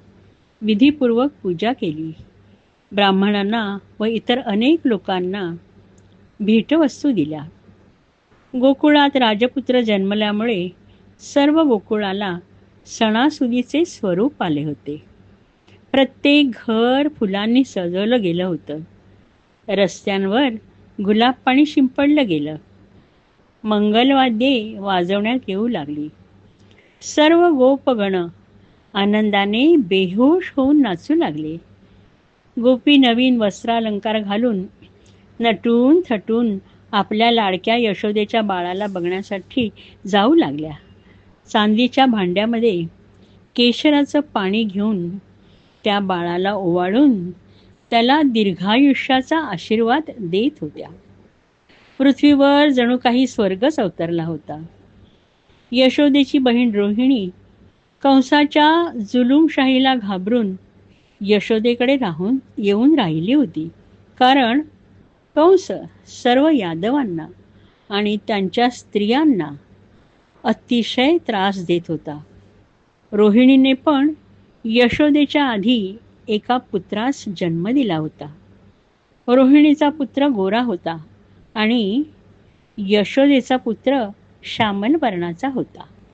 विधीपूर्वक पूजा केली. ब्राह्मणांना व इतर अनेक लोकांना भेटवस्तू दिल्या. गोकुळात राजपुत्र जन्मल्यामुळे सर्व गोकुळाला सणासुदीचे स्वरूप आले होते. प्रत्येक घर फुलांनी सजवलं गेलं होतं. रस्त्यांवर गुलाब पाणी शिंपडलं गेलं. मंगलवाद्ये वाजवण्यात येऊ लागली. सर्व गोपगण आनंदाने बेहोश होऊन नाचू लागले. गोपी नवीन वस्त्रालंकार घालून नटून थटून आपल्या लाडक्या यशोदेच्या बाळाला बघण्यासाठी जाऊ लागल्या. चांदीच्या भांड्यामध्ये केशराचं पाणी घेऊन त्या बाळाला ओवाळून त्याला दीर्घायुष्याचा आशीर्वाद देत होत्या. पृथ्वीवर जणू काही स्वर्गच अवतरला होता. यशोदेची बहीण रोहिणी कंसाच्या जुलूमशाहीला घाबरून यशोदेकडे येऊन राहिली होती. कारण कंस सर्व यादवांना आणि त्यांच्या स्त्रियांना अतिशय त्रास देत होता. रोहिणीने पण यशोदेच्या आधी एका पुत्रास जन्म दिला होता. रोहिणीचा पुत्र गोरा होता आणि यशोदेचा पुत्र श्यामल वर्णाचा होता.